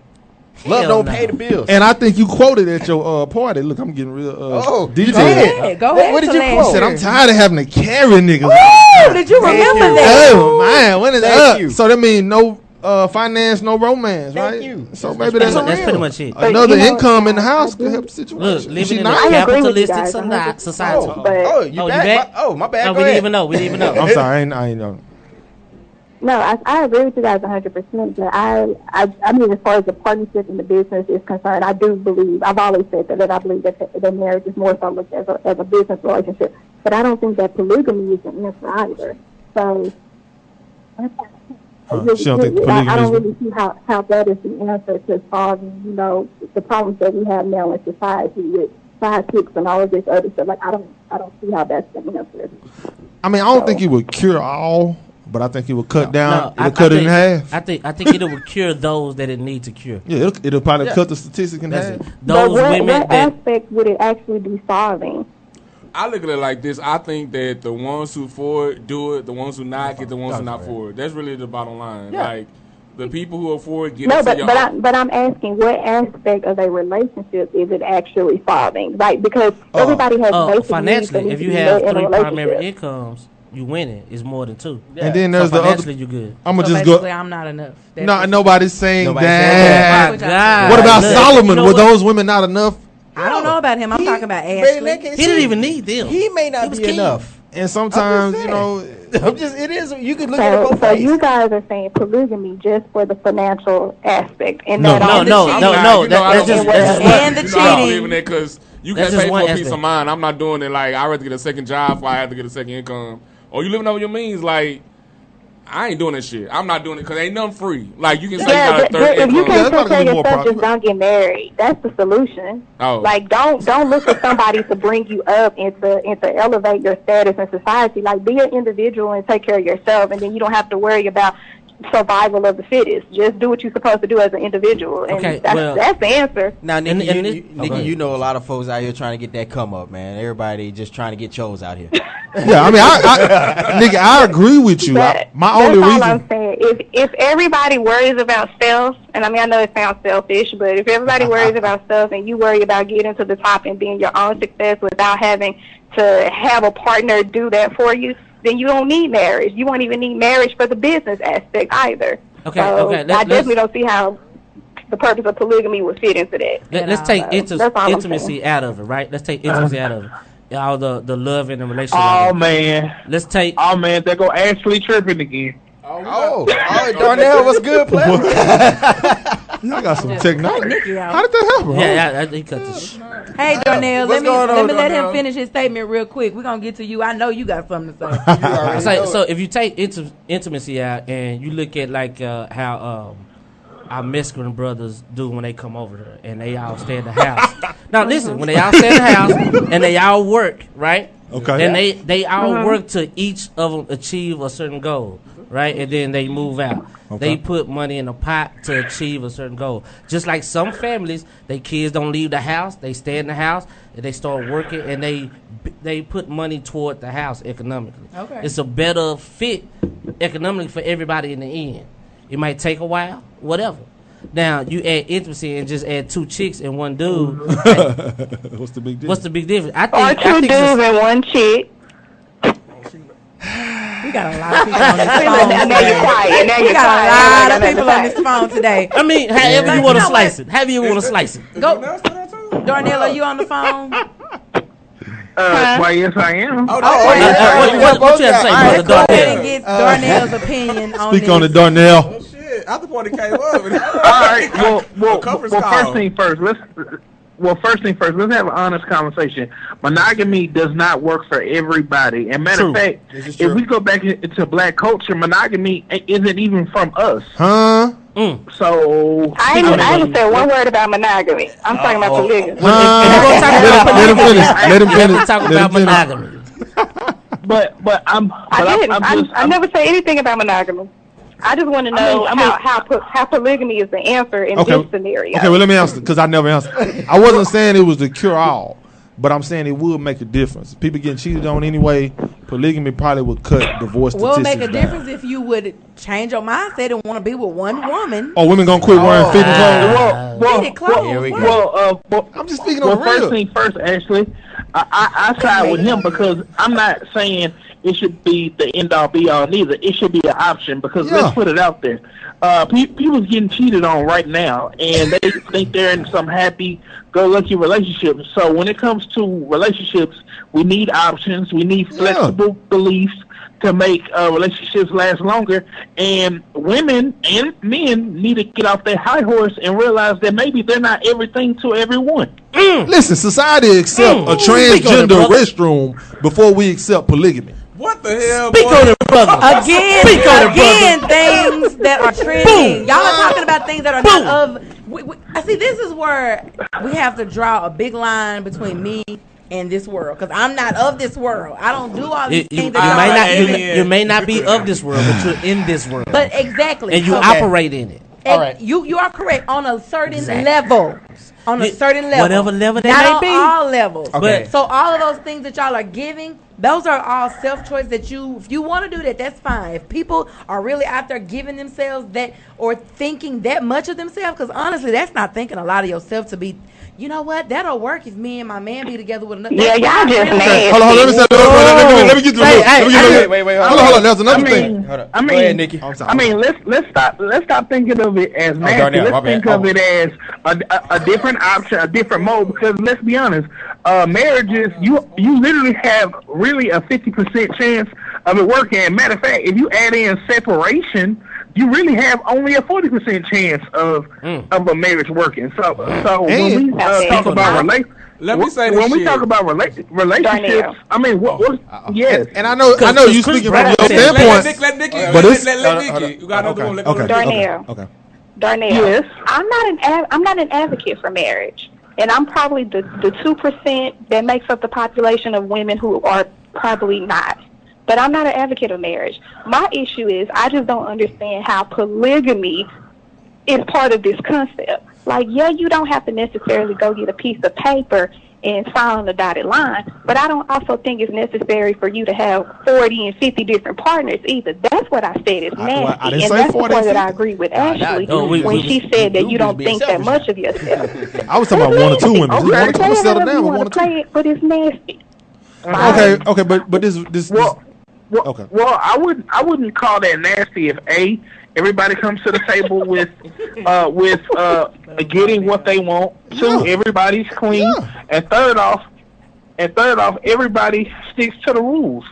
Love don't pay the bills. And I think you quoted at your party. Look, I'm getting real detailed. Go ahead. What did you quote? He said, I'm tired of having to carry niggas. Ooh, did you remember that? Oh, man. When is up? So that means no finance, no romance, right? Thank you. So maybe that's pretty much it. Another income in the house could help the situation. Look, living in a capitalistic society. You back? My bad. No, we didn't even know. I'm sorry, I ain't know. No, I agree with you guys 100%. But I mean, as far as the partnership in the business is concerned, I do believe, I've always said that I believe that marriage is more so looked as a business relationship. But I don't think that polygamy is an answer either. So She don't think polygamy I don't really see how that is the answer to solving, the problems that we have now in society with sidekicks and all of this other stuff. Like, I don't see how that's the answer. I mean, I don't think it would cure all, but I think it would cut down. It'll cut it in half. I think it would cure those that it needs to cure. Yeah, it'll probably cut the statistic in half. Those women what aspect would it actually be solving? I look at it like this. I think that the ones who for it do it. The ones who not get the ones who not for it. That's really the bottom line. Yeah. Like the people who are for it get no, it. But I'm asking, what aspect of a relationship is it actually solving? Right, because everybody has basic financially. If you have 3 primary incomes, you winning. It's more than 2. Yeah. And then there's the other. You good. I'm gonna just go. I'm not enough. No, nobody's saying that. Oh, God. What about Solomon? Were those women not enough? I don't know about him. I'm talking about Ashley. He didn't even need them. He may not be enough. And sometimes, it is. You could look at it both so ways. you guys are saying polygamy just for the financial aspect, and no. That's just and the cheating. I don't believe in that because you can pay for a peace aspect. of mind. I'm not doing it like I rather get a second job before I have to get a second income. Or you living over your means, like. I ain't doing that shit. I'm not doing it because ain't nothing free. Like, you can say you got a third income. If you can't take care of yourself, just don't get married. That's the solution. Oh. Like, don't look for somebody to bring you up and to elevate your status in society. Like, be an individual and take care of yourself, and then you don't have to worry about survival of the fittest. Just do what you're supposed to do as an individual, and that's the answer. Now, Nikki, you know a lot of folks out here trying to get that come up, man. Everybody just trying to get chose out here. Yeah, I mean, Nikki, I agree with you. My only reason. That's all I'm saying. If everybody worries about self, and I mean, I know it sounds selfish, but if everybody worries about self and you worry about getting to the top and being your own success without having to have a partner do that for you, then you don't need marriage. You won't even need marriage for the business aspect either. Okay. I definitely don't see how the purpose of polygamy would fit into that. Let's take intimacy out of it, right? Let's take intimacy out of it. All the love in the relationship. Oh man. Let's take. Oh man, there go Ashley tripping again. Darnell, what's good, player? Y'all got some technology. Nikki out. How did that happen? Yeah, he cut this. Hey, Darnell, let me let him Darnell? finish his statement real quick. We're gonna get to you. I know you got something to say. So if you take intimacy out and you look at like how our Mexican brothers do when they come over there and they all stay in the house. Now listen, when they all stay in the house and they all work, right? Okay. And they all work to each of them achieve a certain goal, right? And then they move out. Okay. They put money in a pot to achieve a certain goal. Just like some families, their kids don't leave the house. They stay in the house and they start working and they put money toward the house economically. Okay. It's a better fit economically for everybody in the end. It might take a while, whatever. Now, you add intimacy and just add 2 chicks and 1 dude. What's the big deal? What's the big difference? I Or think 2 dudes and 1 chick. We got a lot of people on this phone. Now you're quiet. Now We you're got a quiet. lot of people on this phone today. I mean, however you want to know slice what? it. However you want to slice it. Go, Darnell, are you on the phone? Why, yes, I am. What you have to say, brother Go ahead and Darnell? get Darnell's opinion on Speak this. on it, Darnell. Oh shit! After party came up. All right. Well, conference first call. thing first. Let's have an honest conversation. Monogamy does not work for everybody. And matter of fact, if we go back into black culture, monogamy isn't even from us. Huh? So I ain't said one word about monogamy. I'm talking about polygamy. Let him finish. Let him finish. Talk about monogamy. But I never say anything about monogamy. I just want to know how polygamy is the answer in this scenario. Okay, well, let me answer because I never answered. I wasn't saying it was the cure-all, but I'm saying it would make a difference. People getting cheated on anyway, polygamy probably would cut divorce statistics Will make a down. difference if you would change your mindset and want to be with one woman. Oh, women gonna quit wearing fitting clothes? Fitted clothes. Here we go. Well, I'm just speaking on the first real. thing first, Ashley, I side with him because I'm not saying it should be the end-all, be-all neither. It should be an option because let's put it out there. People's getting cheated on right now, and they think they're in some happy-go-lucky relationship. So when it comes to relationships, we need options. We need flexible beliefs to make relationships last longer. And women and men need to get off their high horse and realize that maybe they're not everything to everyone. Listen, society accept a transgender restroom before we accept polygamy. What the hell? Speak on it, brother. Again, things that are trending. Y'all are talking about things that are not of. I see. This is where we have to draw a big line between me and this world because I'm not of this world. I don't do all these things that y'all are doing. You may not be of this world, but you're in this world. But exactly, and you operate in it. All right. You are correct on a certain level. On a certain level. Whatever level that not may on be. all levels. Okay. But so all of those things that y'all are giving, those are all self-choice that if you want to do that, that's fine. If people are really out there giving themselves that or thinking that much of themselves, because honestly, that's not thinking a lot of yourself to be, you know what, that'll work if me and my man be together with another. Yeah, y'all just nasty. Hold on, let me get to the Wait. Hold on, there's another thing. Hold up. Go ahead, Nikki. Let's stop thinking of it as nasty. Darnell, Let's think of it as a different option, a different mode. Because let's be honest, marriages, you literally have really a 50% chance of it working. Matter of fact, if you add in separation, you really have only a 40% chance of a marriage working. So when we talk about relationships, I mean, yes. And I know you speaking from your standpoint. Let Nikki. But Nikki. You got another one. Darnell. Okay. Darnell, yes. I'm not an advocate for marriage, and I'm probably the 2% that makes up the population of women who are probably not. But I'm not an advocate of marriage. My issue is I just don't understand how polygamy is part of this concept. Like, yeah, you don't have to necessarily go get a piece of paper and sign on the dotted line, but I don't also think it's necessary for you to have 40 and 50 different partners either. That's what I said is nasty, and that's the part that I agree with Ashley when she said that you don't think that much of yourself. I was talking about 1 or 2 women. Just one or two settle down with 1 or 2. Play it, but it's nasty. Okay, but this. Okay. Well, I wouldn't call that nasty if everybody comes to the table with getting what they want. 2, everybody's clean, and third off, everybody sticks to the rules.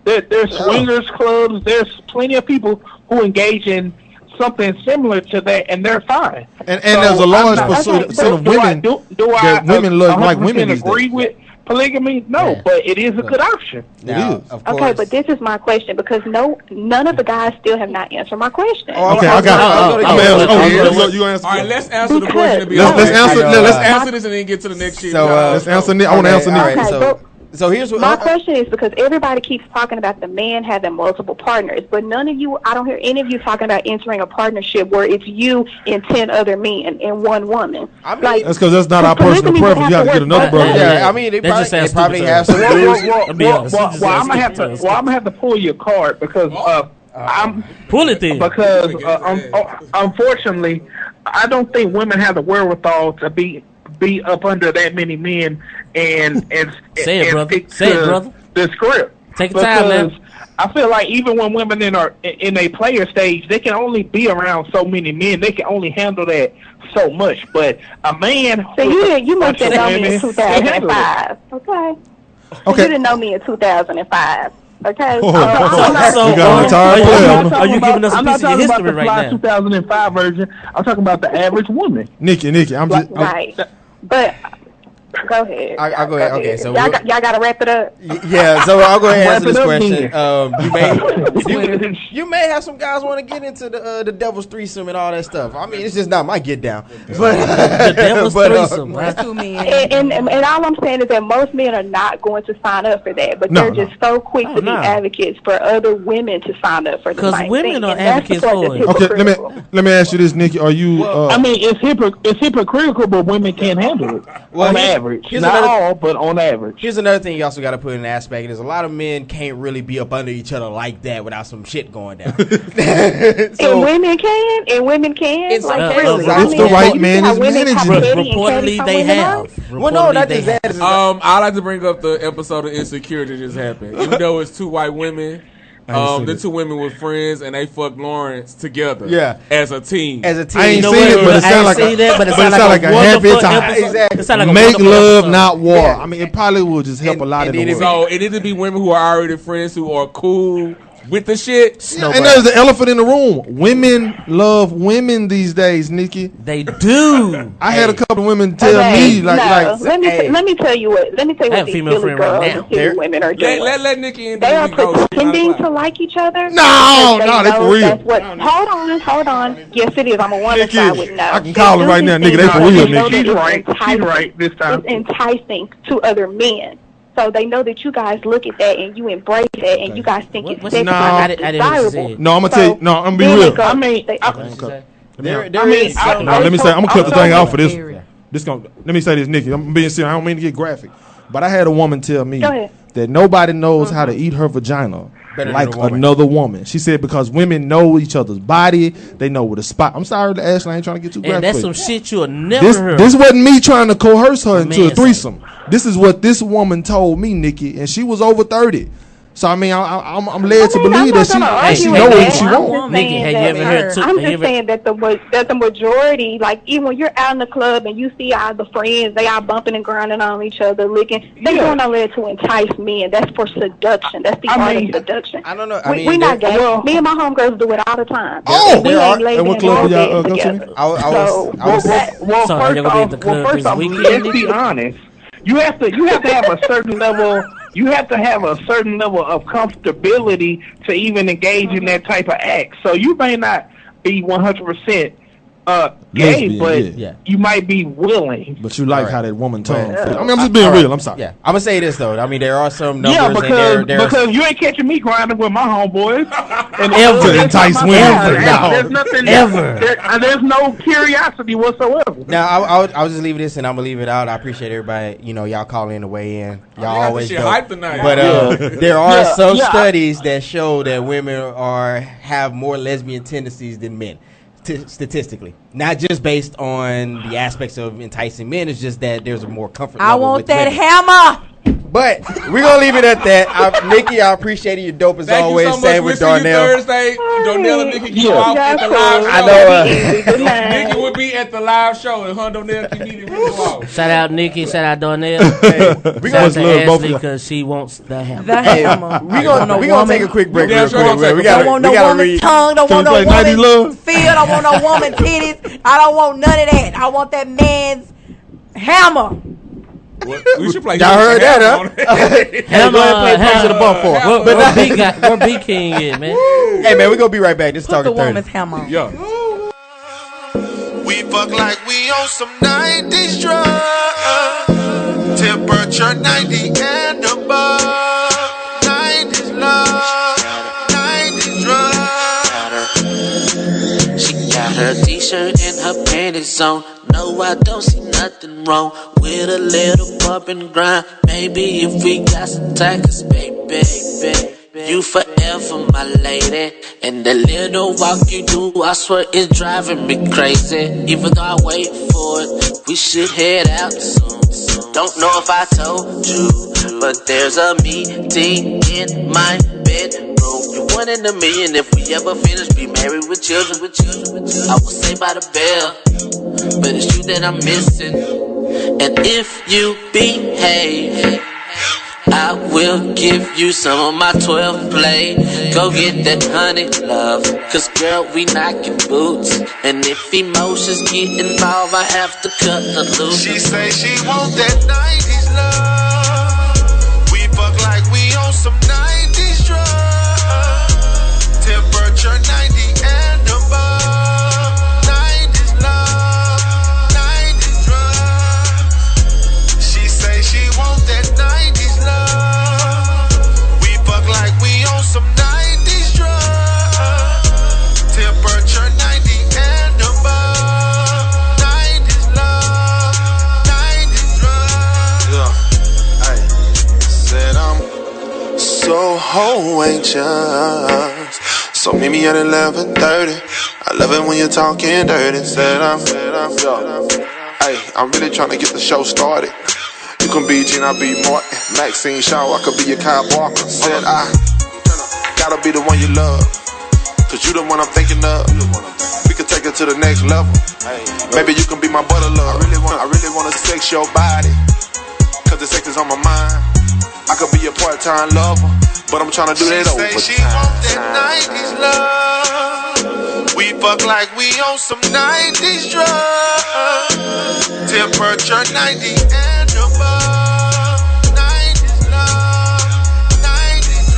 There's swingers clubs. There's plenty of people who engage in something similar to that, and they're fine. And there's a large percent of women that women look like women these days. Agree with polygamy? No, but it is a good option. Now, it is. Of course. Okay, but this is my question because none of the guys still have not answered my question. Okay, I got it. You answer. All right, let's answer the question. Let's answer this and then get to the next shit. So let's answer. I want to answer. Okay, so here's what my question is, because everybody keeps talking about the man having multiple partners, but none of you, I don't hear any of you talking about entering a partnership where it's you and 10 other men and one woman. I mean, that's because that's not our personal preference. You got to get another brother. Yeah, I mean, they probably have some. Well, I'm gonna have to pull your card because I'm pull it then. Because unfortunately, I don't think women have the wherewithal to be up under that many men and say it, brother. The script. Take your time, man. I feel like even when women in a player stage, they can only be around so many men. They can only handle that so much. But a man. So you must have known me in 2005. Okay. You didn't know me in 2005. Okay. Are you giving us a piece of your history right now? 2005 version. I'm talking about the average woman. Nikki, I'm just right. But go ahead. I'll go ahead. Okay, so y'all got to wrap it up. Yeah, so I'll go ahead and answer this question. You may have some guys want to get into the devil's threesome and all that stuff. I mean, it's just not my get down. But the devil's threesome. That's too mean. And all I'm saying is that most men are not going to sign up for that, but they're just so quick to be advocates for other women to sign up for the same thing. Because women are advocates for it. Okay, let me ask you this, Nikki. Are you? I mean, it's hypocritical, but women can't handle it. Well, on average, not all, but on average. Here's another thing you also got to put in the aspect is a lot of men can't really be up under each other like that without some shit going down. And women can. It's like really. If the right man is managing. Reportedly, they have. Well, no, not that. I like to bring up the episode of Insecurity that just happened. Even though it's two white women. The two women were friends and they fucked Lawrence together. Yeah, as a team. I ain't seen it, but it sounds like a happy time. Exactly. Make love, not war. Yeah. I mean, it probably will just help a lot in the world. So it needs to be women who are already friends who are cool with the shit. Yeah, and there's the elephant in the room. Women love women these days, Nikki. They do. I had a couple of women tell me let me tell you what these silly girls and silly women are doing. Let Nikki and they are pretending to like each other. No, they for real. Hold on. Yes, it is. I'm a woman side with no. I can call her right now, Nikki. They for real, Nikki. She's right this time. It's enticing to other men. So they know that you guys look at that and you embrace it and you guys think it's sexy and desirable. No, I'm gonna tell you. No, I'm gonna be real. I mean, let me say, I'm gonna cut the thing off for this. Let me say this, Nikki. I'm being serious. I don't mean to get graphic, but I had a woman tell me that nobody knows how to eat her vagina like another woman. She said because women know each other's body, they know where the spot. I'm sorry, Ashley, I ain't trying to get too graphic. And that's some shit you'll never hear. This wasn't me trying to coerce her into a threesome. This is what this woman told me, Nikki, and she was over 30. So I mean, I'm led to believe that she knows what she wants. Nikki, have you ever heard? I'm just saying that the majority, like even when you're out in the club and you see all the friends, they are bumping and grinding on each other, licking. They're doing all that to entice men. That's for seduction. That's the art of seduction. I don't know. We're not gay. Me and my homegirls do it all the time. Oh, we ain't lazy what club y'all go to? First off, let's be honest. You have to have a certain level. You have to have a certain level of comfortability to even engage in that type of act. So you may not be 100% gay, but you might be willing. But you like how that woman tongue feels. I mean, I'm just being real. I'm sorry. Yeah, I'm gonna say this though. I mean, there are some numbers. Because you ain't catching me grinding with my homeboys. To entice women. There's nothing ever. There's no curiosity whatsoever. Now I'll just leave this and I'm gonna leave it out. I appreciate everybody. Y'all call in to weigh in. Y'all always do. But there are some studies that show that women have more lesbian tendencies than men. Statistically, not just based on the aspects of enticing men, it's just that there's a more comfort level. I want that hammer. But we're going to leave it at that. Nikki, I appreciate it. You're dope as always. Thank you so Same much. with We'll see you Darnell. Thursday. Darnell and Nikki can go out at the live show. I know. Nikki will be at the live show, and Darnell can meet him off. Shout out Nikki. Shout out Darnell. Hey, we gonna shout out to Ashley because she wants the hammer. The hammer. We gonna take a quick break. Yeah, sure, We don't want no woman's tongue. Don't want no woman's feel. Don't want no woman's titties. I don't want none of that. I want that man's hammer. We should play. Y'all heard that, huh? Hammer, play Punch to the Bump for. Where B King is, man? Hey, man, we gonna be right back. This is Put the Talkin' 30. woman's hammer on. Yeah. We fuck like we on some 90s drugs. Temperature 90 and above. 90s love. 90s drugs. She got her t-shirt and her panties on. No, I don't see nothing wrong with a little bump and grind. Maybe if we got some tacos, baby. You forever, my lady. And the little walk you do, I swear it's driving me crazy. Even though I wait for it, we should head out soon. Don't know if I told you, but there's a meeting in my bedroom. You're one in a million. If we ever finish, be married with children. I will say by the bell, but it's you that I'm missing. And if you behave, I will give you some of my 12 play. Go get that honey love, cause girl, we knocking boots. And if emotions get involved, I have to cut the loop. She say she want that 90s love. We fuck like we on some 90s drugs. Temperature 90 and above. 90s love. 90s drugs. She say she want that 90s love. We fuck like we on some 90s drugs. Temperature 90 and above. 90s love. 90s drugs. Yeah. Ay. Said I'm so anxious. So meet me at 11:30. I love it when you're talking dirty. Said I'm hey, I'm really trying to get the show started. You can be Gene, I'll be Martin. Maxine Shaw, I could be your Kyle Walker. Said I gotta be the one you love, cause you the one I'm thinking of. We could take it to the next level. Maybe you can be my butter love. I really wanna sex your body, cause the sex is on my mind. I could be your part-time lover, but I'm trying to do that over. She want that 90s love. We fuck like we on some 90s drugs. Temperature 90 and above. 90s love. 90s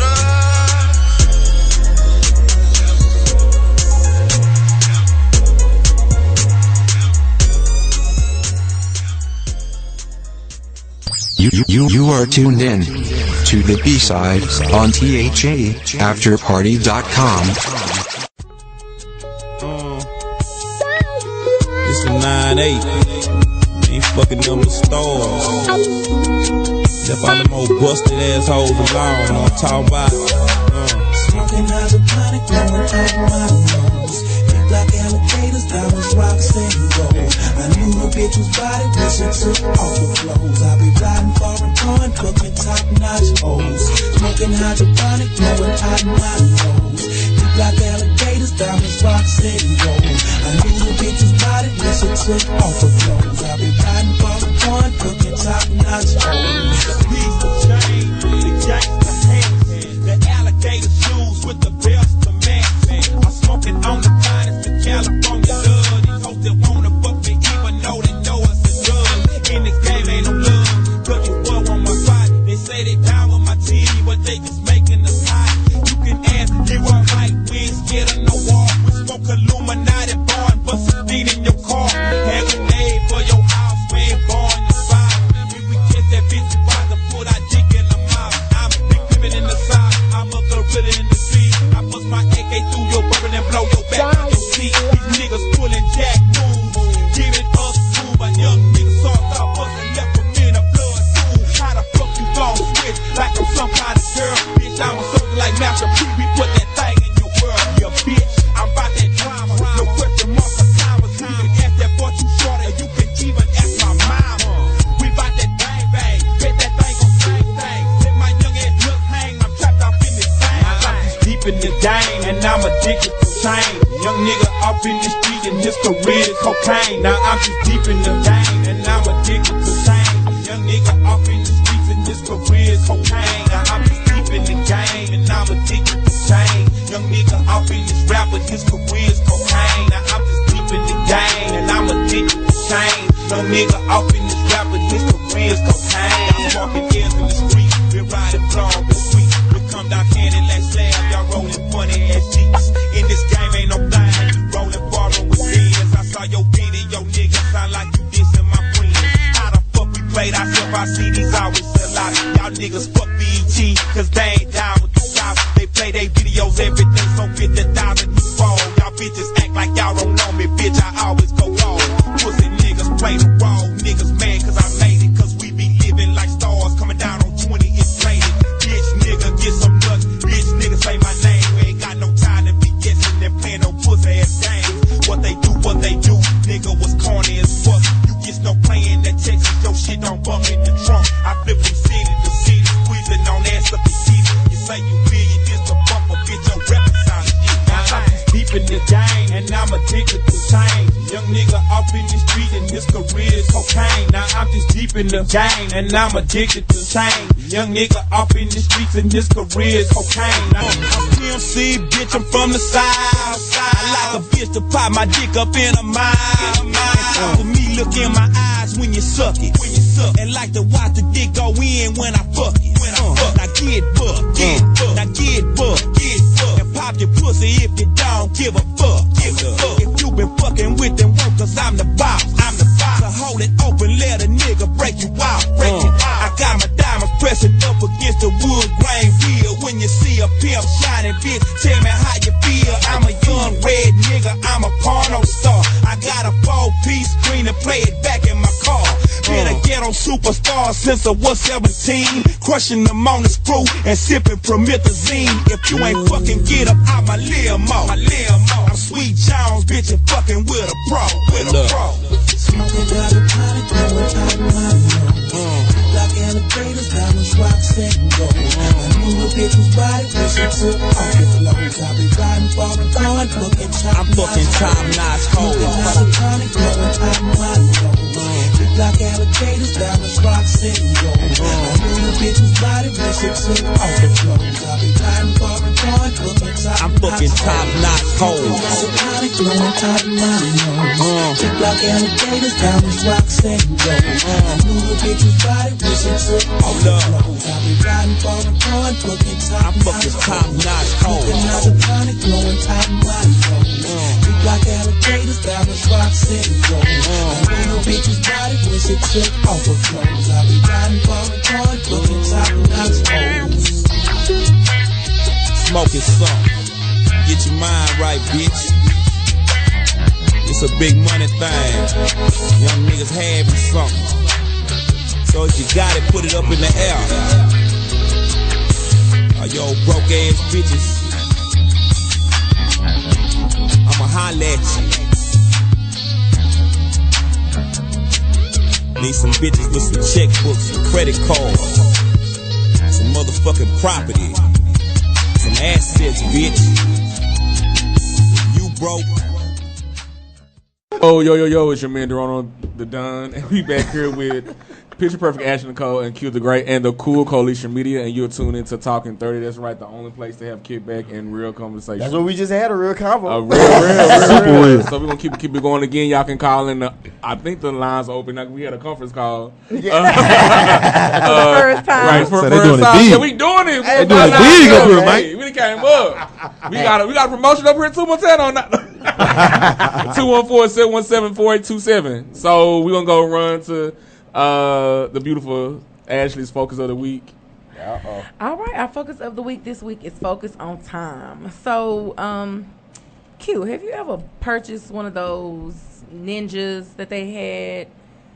You are tuned in to the B-side on ThaAfterParty.com. It's a 9-8. Ain't fucking them the stars. Except all them old busted assholes alone. I'm talking about. Smoking hydroponic, blowing out my nose. Big black alligators, diamonds, rocks, and gold. I knew the bitch was body, but she took off the clothes. I be riding foreign corn, cooking top-notch hoes. Smoking hydroponic, blowing out my nose. Big black alligators, diamonds, rocks, and gold. I knew the bitch was body, but she took off the clothes. I be riding foreign corn, cooking top-notch hoes. The piece of chain, the gangsta hands, the alligator shoes with the belts to match. I'm smoking on the finest, the California love. These hoes that wanna fuck me, even though they know it's a drug. In the game ain't no love, cause you were on my spot. They say they down with my team, but they just making us hot. You can ask, they were right, we ain't scared of no war. We smoke Illuminati bar and bust a beat in your car. Have a name for your house, we ain't born the spot. We catch that bitch. in the game, and I'm addicted to change. Young nigga off in the street and his career is cocaine. Now I'm just deep in the game, and I'm addicted to change. Young nigga off in the streets and his career is cocaine. Now I'm just deep in the game, and I'm addicted to change. Young nigga off in this rap, but his career is cocaine. Now I'm just deep in the game, and I'm addicted to change. Young nigga off in this rap, but his career is cocaine. I'm walking ears in the street, been riding blonde, been sweet. We come down candy like slab, y'all rolling funny ass jeeps. In this game ain't no thing, rolling borrowing with beers. I saw your video, nigga, sound like you dissing my friends. How the fuck we played ourselves? Our CDs always sell out. Y'all niggas fuck BET, cause they ain't down with the South. They play their videos every day, so 50,000 he fall. Y'all bitches act like y'all don't know me, bitch, I always go wrong. Pussy niggas play the role, niggas mad cause I made it, cause we be living like stars, coming down on 20, it's rated. Bitch nigga, get some nuts, bitch nigga say my name. We ain't got no time to be guessing and playing no pussy ass games. What they do, nigga was corny as fuck. You get no playing that Texas, your shit don't bump in the trunk. I flip from city to city, squeezing on ass up your teeth. You say you feel you just a bumper, bitch, your record sound shit. Now I'm just deep in the game, and I'm addicted to change. Young nigga off in the street and his career is cocaine. Now I'm just deep in the game, and I'm addicted to change. Young nigga off in the streets and his career is cocaine. I'm PMC, bitch, I'm from the side. I like a bitch to pop my dick up in a mile. And for me, look in my eyes when you suck it. And like to watch the dick go in when I fuck it. Now get buck, now get buck, and pop your pussy if you don't give a fuck. If you been fucking with them workers, I'm the boss. So hold it open, let a nigga break you out. I got my diamonds pressing up against the wood grain wheel. When you see a pimp shining, bitch, tell me how you feel. I'm a young red nigga, I'm a porno star. I got a 4-piece screen to play it back in my car. Been a ghetto superstar since I was 17. Crushing them on the screw and sipping promethazine. If you ain't fucking get up out my limo. I'm Sweet Jones, bitch, and fucking with a pro. Smoking hydroponic, blowing out my nose. Like alligators, diamonds, rocks, and gold. I knew a bitch was body when she took off the clothes. I be riding for a car, looking top. I'm fucking top-notch cold. Smoking hydroponic, blowing out my nose. Like alligators, diamonds, rocks, and gold. I knew a bitch was body when she took off the clothes. I be riding for a car, looking top. I'm fucking top-notch cold. Hydroponic, blowing out my nose. Like alligators, diamonds, rocks, and gold. I knew a bitch was body when she took off the clothes. I be riding for a car, looking top. I'm fucking top-notch cold. Smoking hydroponic, blowing out my nose. Like alligators, diamonds, rocks, and gold. I knew a bitch was body when she took off her clothes. I be riding for a car, looking top-notch cold. Smoking some. Get your mind right, bitch. It's a big money thing. Young niggas having something. So if you got it, put it up in the air. Yo, broke ass bitches, I'ma holla at you. Need some bitches with some checkbooks, some credit cards, some motherfucking property, some assets, bitch. If you broke. Oh, yo, it's your man Deronino the Don, and we back here with Picture Perfect Ashley Nicole and Q the Great and the Cool Coalition Media, and you're tuned into Talkin 30. That's right, the only place to have kickback and real conversation. That's what we just had, a real convo. A real. So we're going to keep it going again. Y'all can call in. I think the lines are open. Like we had a conference call. Yeah. First time. Right, so they doing it big. Yeah, we doing it. They doing it big up here, Mike. We came up. We got a promotion up here at 210 on that. 214-717-4827. So we're going to go run to the beautiful Ashley's focus of the week. All right, our focus of the week this week is focus on time. So, Q, have you ever purchased one of those ninjas that they had?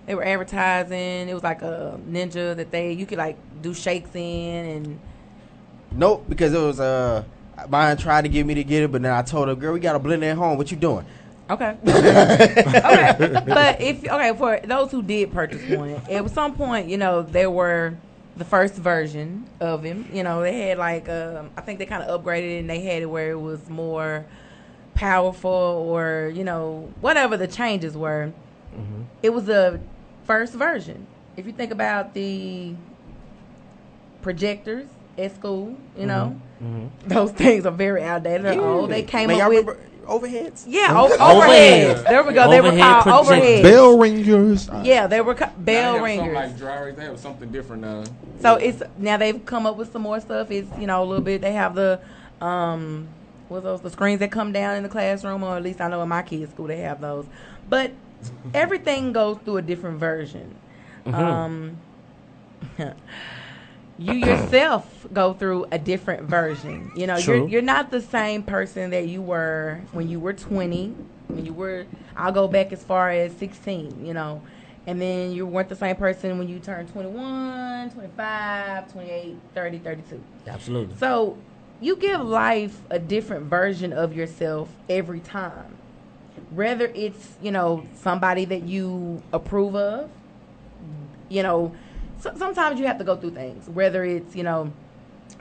They were advertising. It was like a ninja that you could like do shakes in and. Nope, because it was mine tried to get me to get it, but then I told her, girl, we got a blender at home. What you doing? Okay. Okay. But for those who did purchase one, at some point, there were the first version of him. You know, they had like I think they kind of upgraded it and they had it where it was more powerful or, you know, whatever the changes were. Mm-hmm. It was the first version. If you think about the projectors at school, you know, those things are very outdated. They're old. They came up with overheads. Yeah, overheads. There we go. They were called overheads. Bell ringers. Yeah, they were bell ringers. Something like dryers. They have something different now. So it's now they've come up with some more stuff. It's, you know, a little bit. They have the what's those? The screens that come down in the classroom, or at least I know in my kids' school they have those. But everything goes through a different version. You yourself go through a different version. You know, you're not the same person that you were when you were 20. When you were, I'll go back as far as 16, you know. And then you weren't the same person when you turned 21, 25, 28, 30, 32. Absolutely. So you give life a different version of yourself every time. Whether it's, you know, somebody that you approve of, you know, sometimes you have to go through things, whether it's, you know,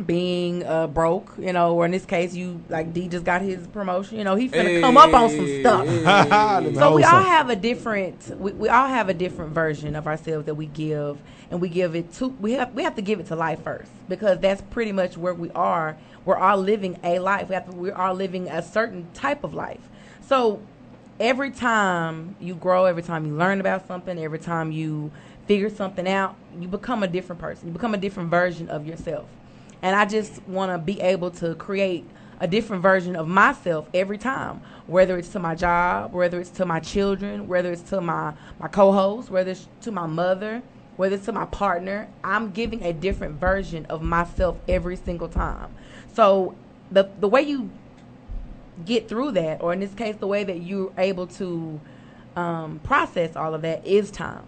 being broke, you know, or in this case, you, like D just got his promotion, you know, he finna come up on some stuff. So we all have a different, we all have a different version of ourselves that we give, and we give it to, we have to give it to life first, because that's pretty much where we are. We're all living a life. We are living a certain type of life. So every time you grow, every time you learn about something, every time you figure something out, you become a different person. You become a different version of yourself. And I just want to be able to create a different version of myself every time, whether it's to my job, whether it's to my children, whether it's to my co-host, whether it's to my mother, whether it's to my partner. I'm giving a different version of myself every single time. So the way you get through that, or in this case, the way that you're able to process all of that is time.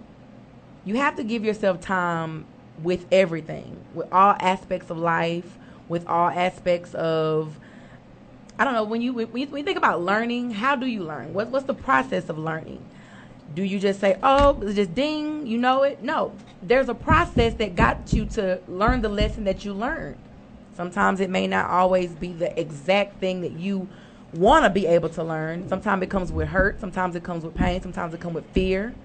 You have to give yourself time with everything, with all aspects of life, with all aspects of, I don't know, when you think about learning, how do you learn? What's the process of learning? Do you just say, oh, it's just ding, you know it? No. There's a process that got you to learn the lesson that you learned. Sometimes it may not always be the exact thing that you want to be able to learn. Sometimes it comes with hurt. Sometimes it comes with pain. Sometimes it comes with fear.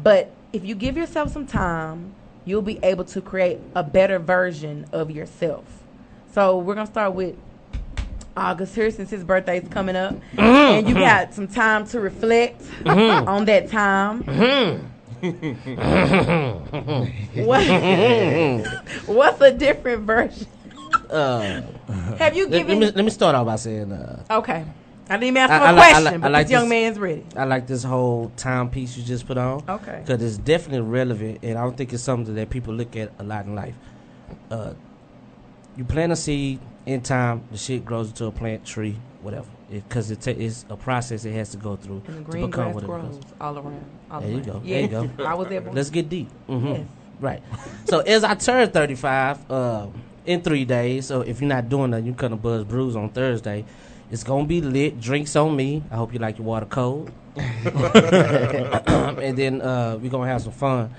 But if you give yourself some time, you'll be able to create a better version of yourself. So we're going to start with August here, since his birthday's coming up. And you got some time to reflect on that time. What's a different version? Have you given... Let me start off by saying... okay. I didn't even ask for a question, but this young man's ready. I like this whole timepiece you just put on. Okay. Because it's definitely relevant, and I don't think it's something that people look at a lot in life. You plant a seed, in time, the shit grows into a plant, tree, whatever. Because it's a process it has to go through and the to green become grass what it grows becomes. all around. There you go. Yes. There you go. I was there. Let's get deep. Yes. Right. So as I turn 35 in 3 days, so if you're not doing that, you come to Buzz Brews on Thursday. It's going to be lit. Drinks on me. I hope you like your water cold. And then we're going to have some fun.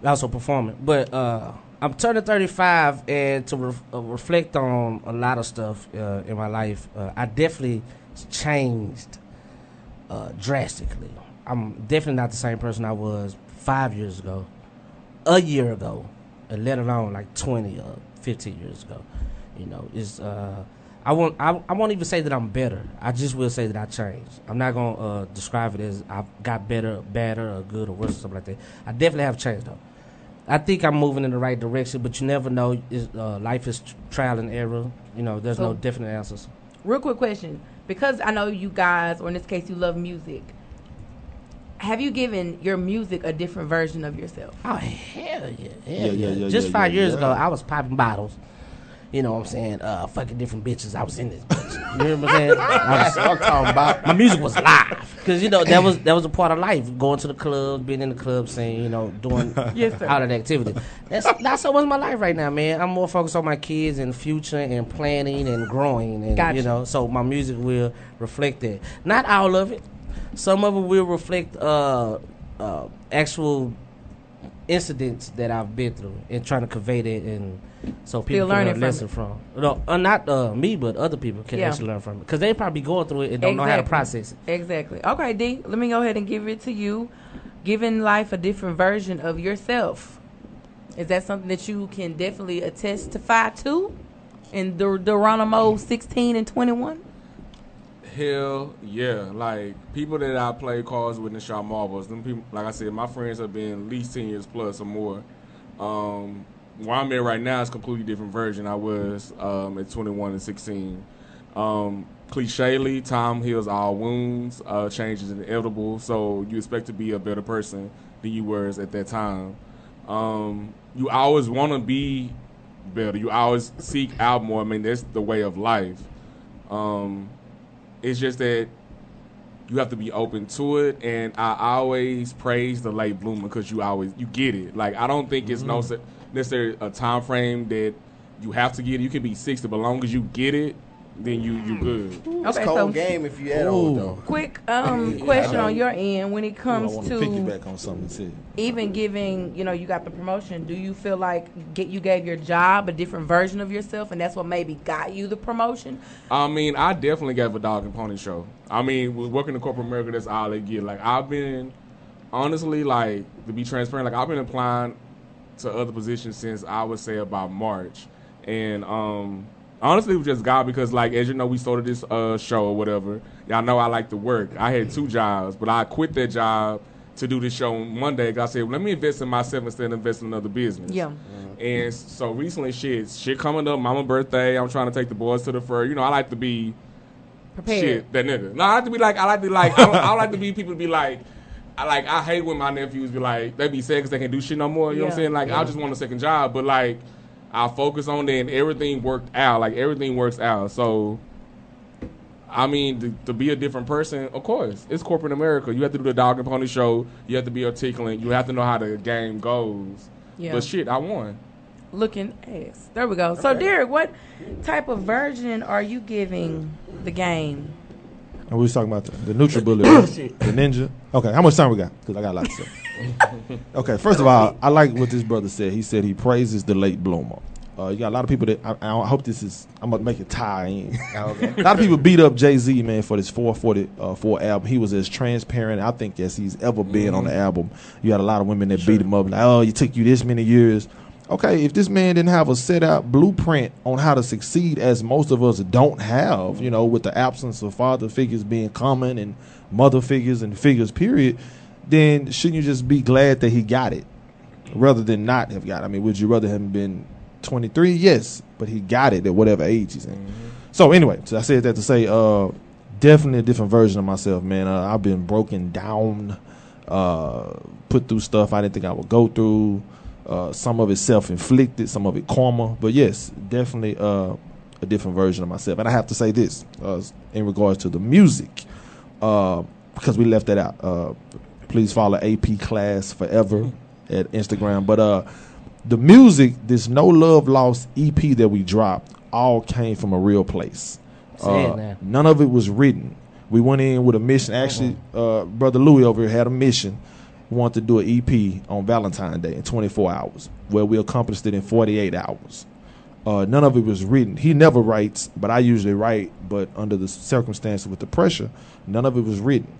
Also performing. But I'm turning 35, and to reflect on a lot of stuff in my life, I definitely changed drastically. I'm definitely not the same person I was 5 years ago, a year ago, and let alone like 20 or 15 years ago. You know, it's... I won't even say that I'm better. I just will say that I changed. I'm not going to describe it as I got better, or good, or worse, or something like that. I definitely have changed, though. I think I'm moving in the right direction, but you never know. Life is trial and error. You know, there's no definite answers. Real quick question. Because I know you guys, or in this case, you love music. Have you given your music a different version of yourself? Oh, hell yeah. Yeah. Just 5 years ago, I was popping bottles. You know what I'm saying? Fucking different bitches. I was in this bitch. You know what I'm saying? I'm talking about my music was live. Because, you know, that was a part of life. Going to the club, being in the club scene, you know, doing all that activity. That's not so much my life right now, man. I'm more focused on my kids and future and planning and growing. And, gotcha. You know, so my music will reflect that. Not all of it. Some of it will reflect actual incidents that I've been through and trying to convey that, and so people Still can learning learn a lesson from. No, not me, but other people can actually learn from it because they probably going through it and don't know how to process it. Exactly. Okay, D. Let me go ahead and give it to you. Giving life a different version of yourself. Is that something that you can definitely testify to in the Deronimo 16 and 21? Hell yeah. Like, people that I play cards with and shot marbles, them people, like I said, my friends have been at least 10 years plus or more. Where I'm at right now is a completely different version I was at 21 and 16. Clichely, time heals all wounds, change is inevitable, so you expect to be a better person than you were at that time. You always want to be better. You always seek out more. I mean, that's the way of life. It's just that you have to be open to it, and I always praise the late bloomer because you get it. Like, I don't think it's necessarily a time frame that you have to get it. You can be 60, but as long as you get it, then you good. It's cold game if you at old though. Quick question on your end when it comes to piggyback on something said. Even giving, you got the promotion. Do you feel like you gave your job a different version of yourself, and that's what maybe got you the promotion? I mean, I definitely gave a dog and pony show. I mean, with working in corporate America, that's all they get. Like, I've been, honestly, like, to be transparent, like, I've been applying to other positions since I would say about March, and honestly, it was just God because, like, as you know, we started this show or whatever. Y'all know I like to work. I had 2 jobs, but I quit that job to do this show on Monday. I said, well, let me invest in myself instead of investing in another business. Yeah. And so recently, shit coming up, mama birthday. I'm trying to take the boys to the fair. I like to be prepared. Shit, that nigga. No, I like to be like, I like to be people to be like, I hate when my nephews be like, they be sad because they can't do shit no more. You know what I'm saying? Like, I just want a second job, but like, I focus on that and everything worked out. Like, everything works out. So, I mean, to be a different person, of course, it's corporate America. You have to do the dog and pony show. You have to be articulate. You have to know how the game goes. Yeah. But shit, I won. Looking ass. There we go. Okay. So, Derrick, what type of version are you giving the game? And we was talking about the NutriBullet, right? The Ninja. Okay, how much time we got? Because I got a lot to say. Okay, first of all, I like what this brother said. He said he praises the late bloomer. You got a lot of people that I hope this is. I'm gonna make it tie in. Okay. A lot of people beat up Jay-Z, man, for this 444 album. He was as transparent, I think, as he's ever been on the album. You had a lot of women that beat him up, like, oh, it took you this many years. Okay, if this man didn't have a set out blueprint on how to succeed, as most of us don't have, with the absence of father figures being common and mother figures and figures, period, then shouldn't you just be glad that he got it rather than not have got it? I mean, would you rather have been 23? Yes, but he got it at whatever age he's in. Mm-hmm. So anyway, I said that to say definitely a different version of myself, man. I've been broken down, put through stuff I didn't think I would go through. Some of it self-inflicted, some of it karma. But yes, definitely a different version of myself. And I have to say this in regards to the music, because we left that out. Please follow AP Class Forever at Instagram. But the music, this No Love Lost EP that we dropped, all came from a real place. None of it was written. We went in with a mission. Actually, Brother Louis over here had a mission. We wanted to do an EP on Valentine's Day in 24 hours, where we accomplished it in 48 hours. None of it was written. He never writes, but I usually write. But under the circumstances with the pressure, none of it was written.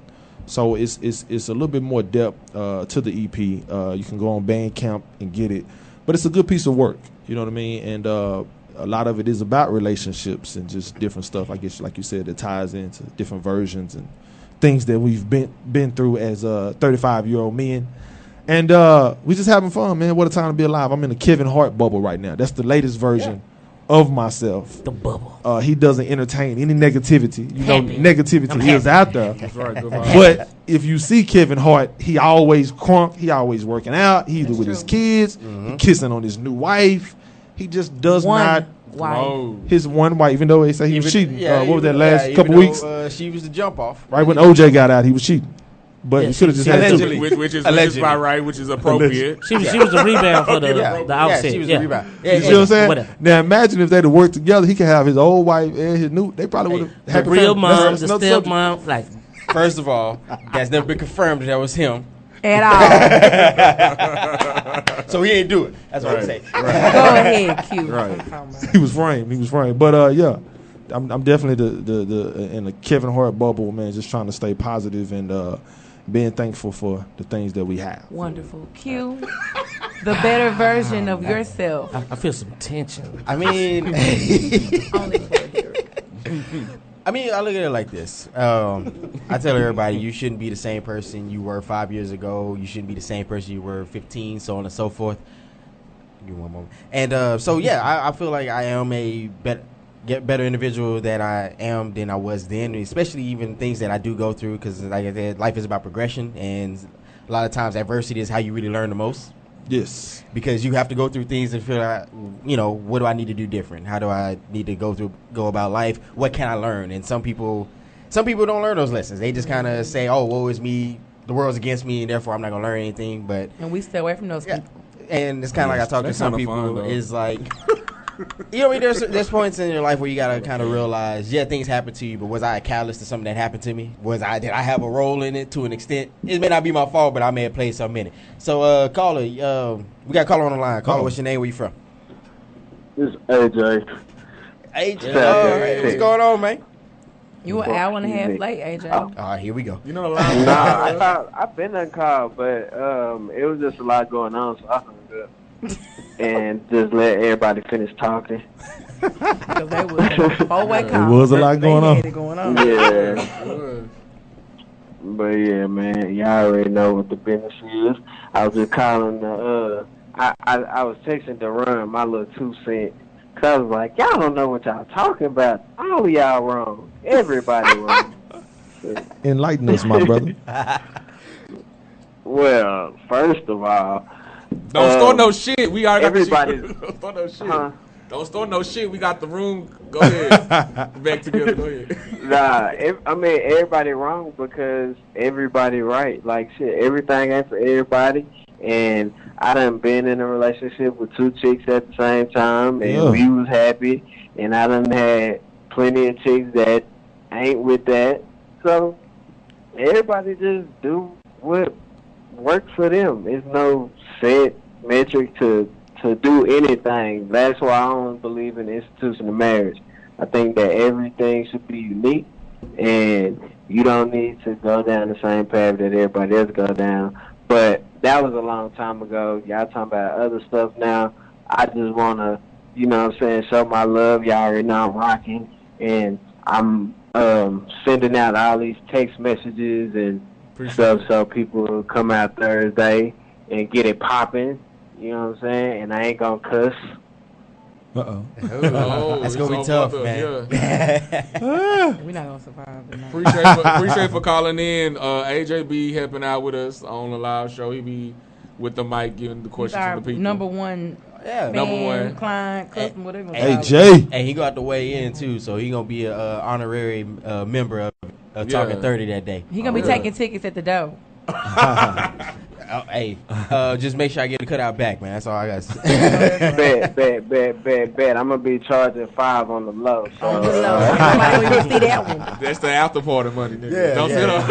So it's a little bit more depth to the EP. You can go on Bandcamp and get it. But it's a good piece of work, you know what I mean? And a lot of it is about relationships and just different stuff, I guess, like you said, that ties into different versions and things that we've been through as 35-year-old men. And we just having fun, man. What a time to be alive. I'm in the Kevin Hart bubble right now. That's the latest version of myself. The bubble. He doesn't entertain any negativity. Negativity is out there. That's right, but if you see Kevin Hart, he always crunk. He always working out. He either with his kids, he kissing on his new wife. He just does not. His one wife, even though they say he was cheating. What was that last couple weeks? She was the jump off. Right when OJ got out, he was cheating. But he should have just had to. Which is about right, which is appropriate. She was the rebound for the outset. Yeah, she was the rebound. You see what I'm saying? Whatever. Now imagine if they'd have worked together. He could have his old wife and his new. They probably would have had the real mom, the step mom. Like, first of all, that's never been confirmed that was him. At all. So he ain't do it. That's what I'm saying. Go ahead, Q. Right. He was framed. But yeah, I'm definitely the in the Kevin Hart bubble, man. Just trying to stay positive and being thankful for the things that we have. Wonderful. Q, the better version of yourself. I feel some tension. I mean, Only for Derrick. I look at it like this. I tell everybody, you shouldn't be the same person you were 5 years ago. You shouldn't be the same person you were 15, so on and so forth. Give me one moment. And so, yeah, I feel like I am a better individual than I am than I was then, especially even things that I do go through, because, like I said, life is about progression, and a lot of times adversity is how you really learn the most. Yes. Because you have to go through things and feel like, what do I need to do different? How do I need to go about life? What can I learn? And some people don't learn those lessons. They just kind of say, oh, woe is me, the world's against me, and therefore I'm not going to learn anything. And we stay away from those people. And it's kind of like I talk to some people, is like, there's points in your life where you got to kind of realize, things happen to you, but was I a catalyst to something that happened to me? Did I have a role in it to an extent? It may not be my fault, but I may have played something in it. So, caller, we got a caller on the line. Caller, what's your name? Where you from? This is AJ. AJ, what's going on, man? You an hour and a half late, AJ. All right, here we go. You know a lot. Nah, I thought I've been uncalled, but it was just a lot going on, so I hung up and just let everybody finish talking. Because they was four-way call. It was a lot going on. Yeah. But yeah, man, y'all already know what the business is. I was just calling I was texting Deron my little 2 cents. Cause I was like, y'all don't know what y'all talking about. All of y'all wrong. Everybody wrong. Enlighten us, my brother. Well, first of all, don't start no shit. We already everybody. Don't start no shit. Don't start no shit. We got the room. Go ahead. Back together. Go ahead. Nah, everybody wrong because everybody right. Like shit, everything ain't for everybody. And I done been in a relationship with 2 chicks at the same time, and we was happy. And I done had plenty of chicks that ain't with that. So everybody just do what works for them. There's no set metric to do anything. That's why I don't believe in the institution of marriage. I think that everything should be unique, and you don't need to go down the same path that everybody else go down. But that was a long time ago. Y'all talking about other stuff now. I just want to, show my love. Y'all already know I'm rocking, and I'm sending out all these text messages and stuff so people will come out Thursday and get it popping. You know what I'm saying? And I ain't going to cuss. Oh, that's going to be tough, man. We're not going to survive. Appreciate for calling in. AJ be helping out with us on the live show. He be with the mic giving the questions to the people. Number one client, customer, whatever. AJ. And he got to weigh in, too, so he going to be an honorary member of Talkin 30 that day. He going to be taking tickets at the door. Hey, just make sure I get the cutout back, man. That's all I got to say. Bet. I'm going to be charging $5 on the low. So. On the low. Everybody will see that one. That's the after party money, nigga. Yeah, don't sit up.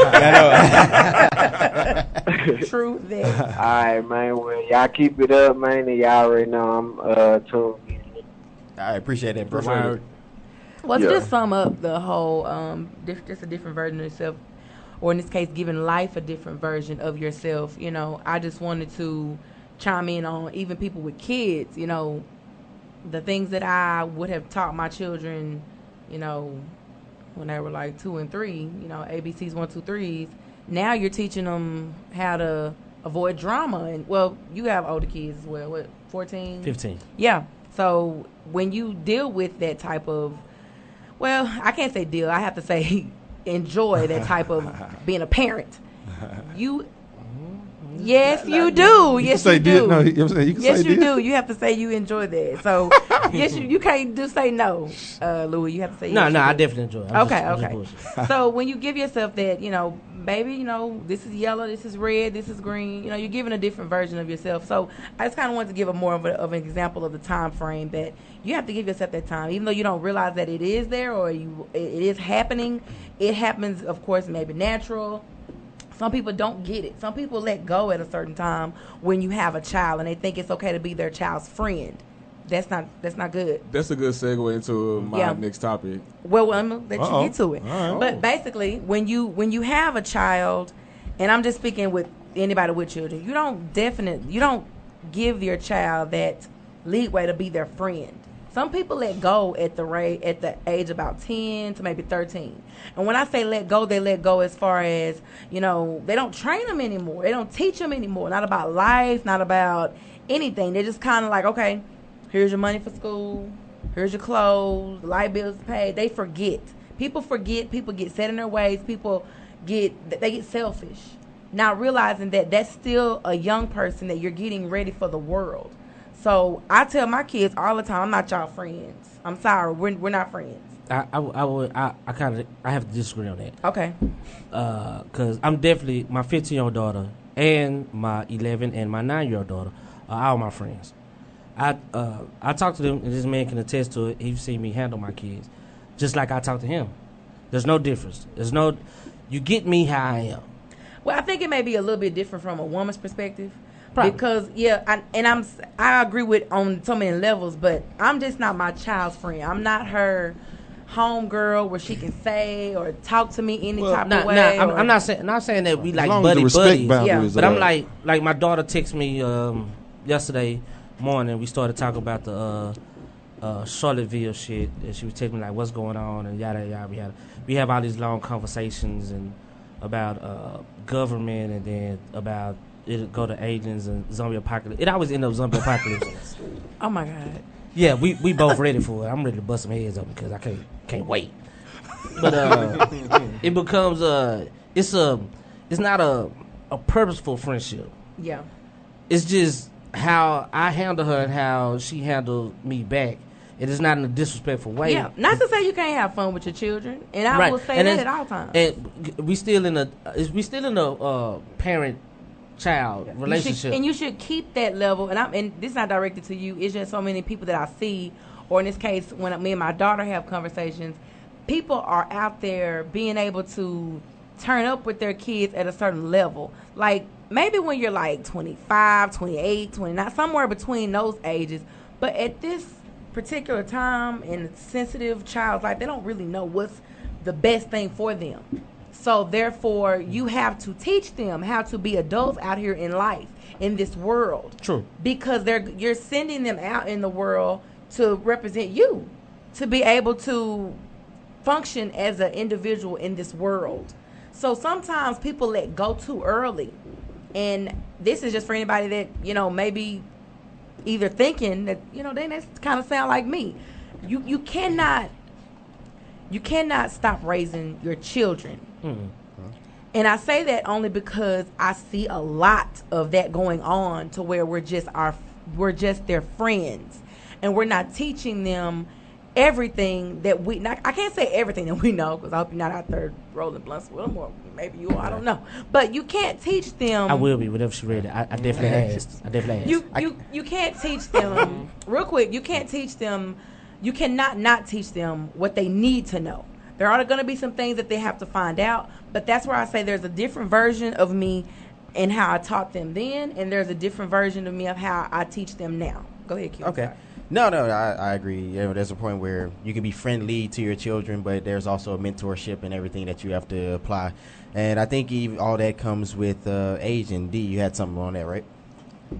True that. All right, man. Well, y'all keep it up, man. And y'all already know I'm tuned in. I appreciate that, bro. Well, to just sum up the whole, just a different version of yourself. Or in this case, giving life a different version of yourself. I just wanted to chime in on even people with kids, the things that I would have taught my children, when they were like 2 and 3, ABCs, 1, 2, 3s. Now you're teaching them how to avoid drama. And, well, you have older kids as well. What, 14? 15. Yeah. So when you deal with that type of, well, I can't say deal. I have to say enjoy that type of being a parent. Yes, you do. Yes, you do. No, yes, you do. You have to say you enjoy that. So, yes, you can't just say no, Louis. You have to say no. I definitely enjoy it. Okay. So when you give yourself that, baby, this is yellow, this is red, this is green. You're giving a different version of yourself. So I just kind of wanted to give more of an example of the time frame that you have to give yourself that time, even though you don't realize that it is there or it is happening. It happens, of course, maybe natural. Some people don't get it. Some people let go at a certain time when you have a child and they think it's okay to be their child's friend. That's not good. That's a good segue into my next topic. Well, I'm gonna let you get to it. Right. But basically, when you have a child, and I'm just speaking with anybody with children, you don't give your child that leeway to be their friend. Some people let go at the age about 10 to maybe 13. And when I say let go, they let go as far as, they don't train them anymore. They don't teach them anymore. Not about life, not about anything. They're just kind of like, okay, here's your money for school. Here's your clothes. Light bills paid. They forget. People forget. People get set in their ways. People get selfish. Not realizing that that's still a young person that you're getting ready for the world. So I tell my kids all the time, I'm not y'all friends. I'm sorry, we're not friends. I have to disagree on that. Okay. Because I'm definitely, my 15-year-old daughter and my 11 and my 9-year-old daughter are all my friends. I talk to them, and this man can attest to it. He's seen me handle my kids, just like I talk to him. There's no difference. You get me how I am. Well, I think it may be a little bit different from a woman's perspective. Probably. Because I agree with on so many levels, but I'm just not my child's friend. I'm not her homegirl where she can say or talk to me any type of way. I'm not saying that we like buddy. Yeah. But I'm like my daughter texted me yesterday morning. We started talking about the Charlottesville shit, and she was telling me like what's going on and yada yada. We have all these long conversations and about government, and then about it'll go to aliens and zombie apocalypse. It always ends up zombie apocalypse. Oh my God. Yeah, we both ready for it. I'm ready to bust some heads up because I can't wait. But it becomes it's not a purposeful friendship. Yeah. It's just how I handle her and how she handled me back. It is not in a disrespectful way. Yeah, not to say you can't have fun with your children, and I will say that at all times. And we still in a parent-child relationship, and you should keep that level. And this is not directed to you. It's just so many people that I see, or in this case, when me and my daughter have conversations, people are out there being able to turn up with their kids at a certain level. Like maybe when you're like 25, 28, 29, somewhere between those ages, but at this particular time in a sensitive child's life, they don't really know what's the best thing for them. So therefore, you have to teach them how to be adults out here in life, in this world. True. Because you're sending them out in the world to represent you, to be able to function as an individual in this world. So sometimes people let go too early. And this is just for anybody that, maybe either thinking that, they kind of sound like me. You cannot stop raising your children. Mm-hmm. And I say that only because I see a lot of that going on to where we're just their friends, and we're not teaching them everything that I can't say everything that we know, because I hope you're not out there rolling blunts with them, or maybe you are, I don't know. But you can't teach them. I will be, whenever she read it. I definitely asked. You can't teach them, real quick, you can't teach them, you cannot not teach them what they need to know. There are going to be some things that they have to find out, but that's where I say there's a different version of me and how I taught them then, and there's a different version of me of how I teach them now. Go ahead, Q. Okay. No, I agree. There's a point where you can be friendly to your children, but there's also a mentorship and everything that you have to apply. And I think all that comes with age. And D, you had something on that, right?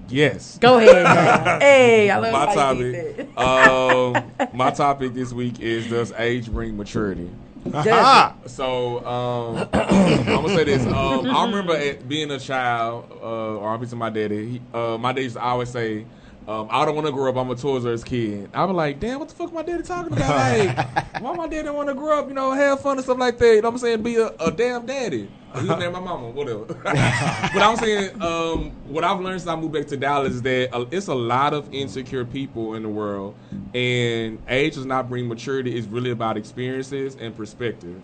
Yes. Go ahead. Hey, I love my how you topic. My topic this week is, does age bring maturity? So I'm gonna say this. I remember being a child, or I'm to my daddy. My daddy used to always say, I don't want to grow up. I'm a Toys R Us kid. I was like, damn, what the fuck my daddy talking about? Like, why my daddy don't want to grow up, have fun and stuff like that? You know what I'm saying? Be a damn daddy. He was named my mama, whatever. But I'm saying, what I've learned since I moved back to Dallas is that it's a lot of insecure people in the world, and age does not bring maturity. It's really about experiences and perspective.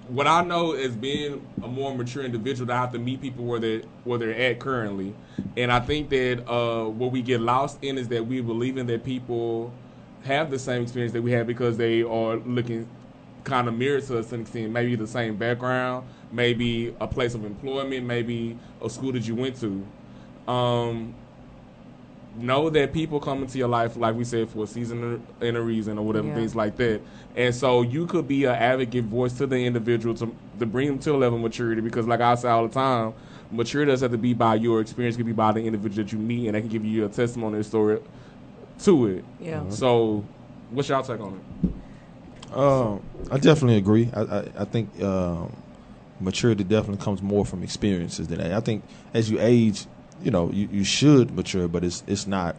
What I know is being a more mature individual, that I have to meet people where they're at currently. And I think that what we get lost in is that we believe in that people have the same experience that we have because they are looking kind of mirrors to us to an extent. Maybe the same background, maybe a place of employment, maybe a school that you went to. Know that people come into your life, like we said, for a season and a reason or whatever, things like that. And so you could be an advocate voice to the individual to bring them to a level of maturity, because like I say all the time, maturity doesn't have to be by your experience, it can be by the individual that you meet, and they can give you a testimony story to it. Yeah. So what's y'all take on it? I definitely agree. I think maturity definitely comes more from experiences than I think as you age, you know, you should mature, but it's not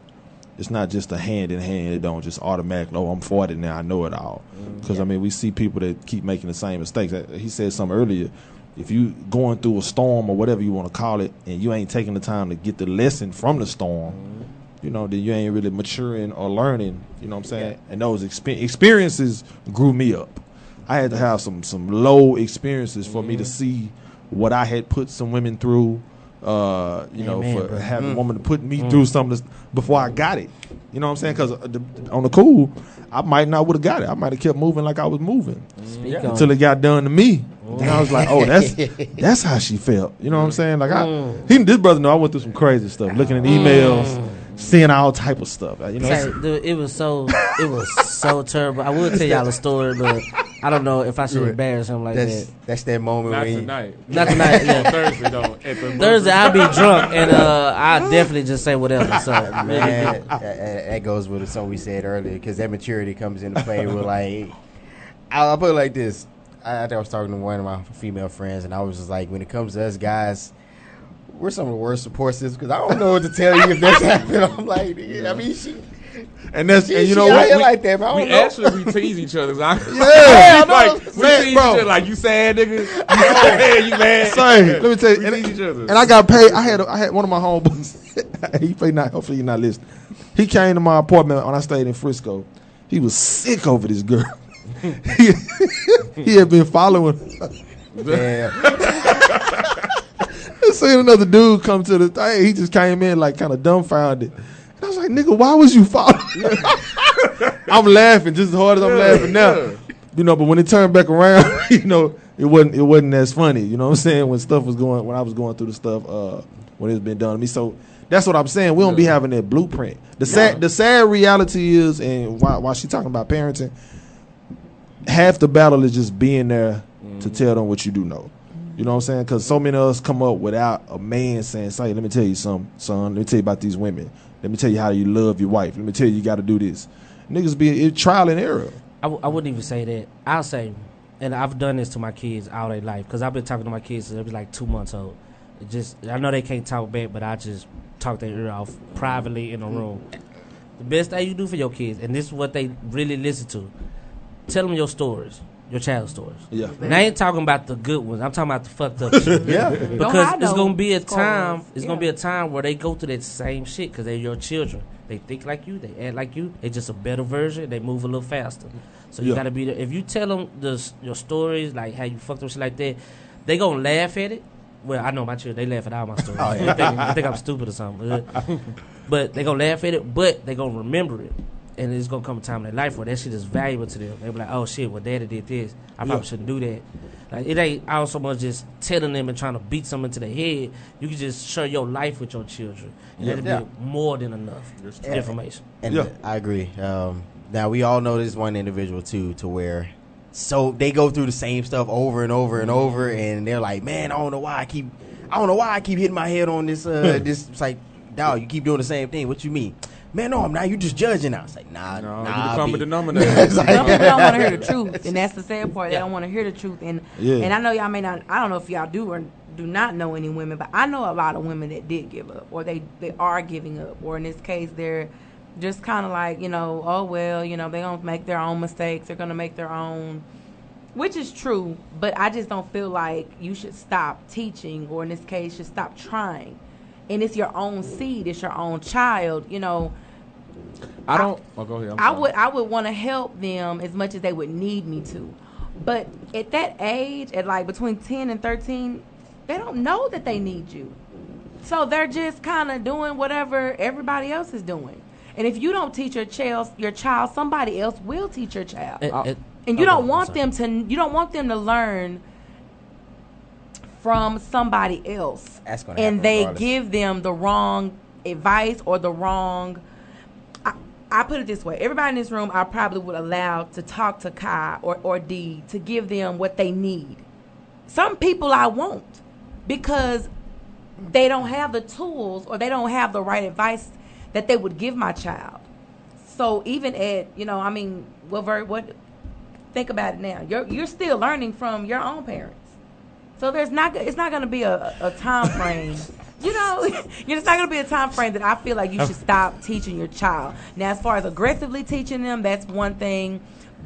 just a hand in hand. It don't just automatically, I'm 40 now, I know it all. Because I mean, we see people that keep making the same mistakes. He said something earlier. If you going through a storm or whatever you want to call it, and you ain't taking the time to get the lesson from the storm, you know, then you ain't really maturing or learning. You know what I'm saying? Yeah. And those experiences grew me up. I had to have some low experiences for me to see what I had put some women through. You know, for having a woman to put me through some of this before I got it. You know what I'm saying? Because on the cool, I might not would have got it. I might have kept moving like I was moving until it got done to me. And I was like, oh, that's how she felt. You know what I'm saying? Like this brother know I went through some crazy stuff, looking at emails, seeing all type of stuff. You know, dude, it was so terrible. I would tell y'all a story, but I don't know if I should embarrass him like that. That's that moment. Not tonight. Not tonight. Yeah. Thursday though. Thursday I'll be drunk and I'll definitely just say whatever. So man, that goes with something we said earlier, because that maturity comes into play. With like, I'll put it like this. I think I was talking to one of my female friends, and I was just like, when it comes to us guys, we're some of the worst support systems, because I don't know what to tell you if that's happening. I'm like, I mean, and you know what? Like that, but we actually tease each other. Like, we tease each other like, you sad nigga, you mad. Same. Let me tell you, we tease each other. And I got paid. I had one of my homeboys. Hopefully you're not listening. He came to my apartment when I stayed in Frisco. He was sick over this girl. He had been following her. Damn. I seen another dude come to the thing. He just came in like kind of dumbfounded. And I was like, nigga, why was you following? I'm laughing just as hard as I'm laughing now. You know, but when it turned back around, you know, it wasn't as funny. You know what I'm saying? When I was going through the stuff when it's been done to me. So that's what I'm saying. We don't be having that blueprint. The sad reality is, and while she talking about parenting, half the battle is just being there to tell them what you do know. You know what I'm saying? Because so many of us come up without a man saying, "Say, let me tell you something, son. Let me tell you about these women. Let me tell you how you love your wife. Let me tell you got to do this." Niggas be trial and error. I wouldn't even say that. I'll say, and I've done this to my kids all their life, because I've been talking to my kids since they was like 2 months old. I know they can't talk back, but I just talk their ear off privately in a room. The best thing you do for your kids, and this is what they really listen to, tell them your stories. Your child stories. Yeah. And I ain't talking about the good ones. I'm talking about the fucked up shit. Yeah. Because it's gonna be a time. It's gonna be a time where they go through that same shit, because they're your children. They think like you. They act like you. They just a better version. They move a little faster. So you gotta be there. If you tell them your stories, like how you fucked up shit like that, they gonna laugh at it. Well, I know my children. They laugh at all my stories. Oh, yeah. They think I'm stupid or something. But they gonna laugh at it. But they gonna remember it. And it's going to come a time in their life where that shit is valuable to them. They'll be like, oh, shit, well, daddy did this. I probably shouldn't do that. Like, it ain't all so much just telling them and trying to beat something into their head. You can just share your life with your children. And that'll be more than enough information. And I agree. Now, we all know this one individual, too, to where so they go through the same stuff over and over and over, and they're like, man, I don't know why I keep hitting my head on this. This. It's like, dog, you keep doing the same thing. What you mean? Man, no, I'm not. You just judging now. It's like, nah. You become a denominator. Some people don't want to hear the truth, and that's the sad part. They don't want to hear the truth, and I know y'all may not. I don't know if y'all do or do not know any women, but I know a lot of women that did give up, or they are giving up, or in this case, they're just kind of like, you know, oh well, you know, they're gonna make their own mistakes. They're gonna make their own, which is true, but I just don't feel like you should stop teaching, or in this case, should stop trying. And it's your own seed. It's your own child. You know. Go ahead. I would want to help them as much as they would need me to, but at that age, at like between 10 and 13, they don't know that they need you, so they're just kind of doing whatever everybody else is doing. And if you don't teach your child, somebody else will teach your child. And you don't want them to learn from somebody else, and they give them the wrong advice or the wrong. I put it this way: everybody in this room, I probably would allow to talk to Kai or D to give them what they need. Some people I won't, because they don't have the tools or they don't have the right advice that they would give my child. So even at, what? Think about it now. You're still learning from your own parents. So it's not going to be a time frame. It's not going to be a time frame that I feel like you should stop teaching your child. Now, as far as aggressively teaching them, that's one thing.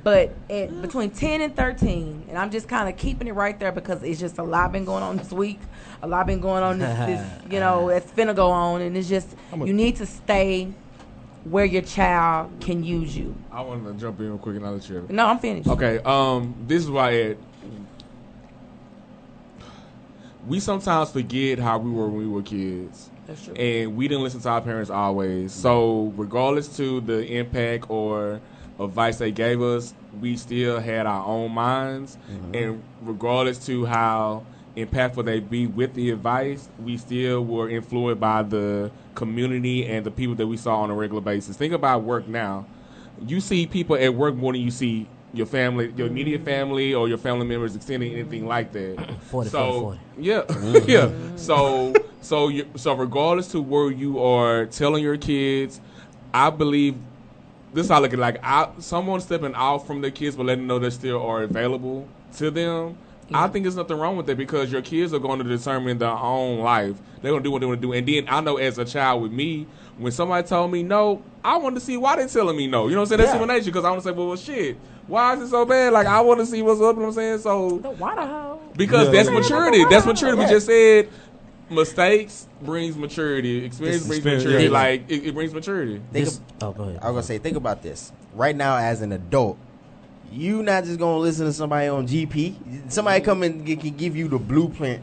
But between 10 and 13, and I'm just kind of keeping it right there because it's just a lot been going on this week. A lot been going on this it's finna go on. And it's just, you need to stay where your child can use you. I wanted to jump in real quick and I'll let you. No, I'm finished. Okay, this is why we sometimes forget how we were when we were kids. That's true. And we didn't listen to our parents always. So regardless to the impact or advice they gave us, we still had our own minds. Mm-hmm. And regardless to how impactful they be with the advice, we still were influenced by the community and the people that we saw on a regular basis. Think about work now. You see people at work more than you see your family, your immediate family, or your family members extending anything like that. 40. Yeah, yeah. So regardless to where you are telling your kids, I believe this is how I look at it, someone stepping out from their kids but letting them know they still are available to them. I think there's nothing wrong with that because your kids are going to determine their own life. They're going to do what they want to do. And then I know as a child with me, when somebody told me no, I wanted to see why they're telling me no. You know what I'm saying? That's human nature because I want to say, well, shit, why is it so bad? Like, I want to see what's up. You know what I'm saying? So, why the hell? Because that's maturity. That's maturity. We just said mistakes brings maturity. Experience brings maturity. Yeah. Like, it brings maturity. Go ahead. I was going to say, think about this. Right now, as an adult, you not just going to listen to somebody on GP. Somebody come and can give you the blueprint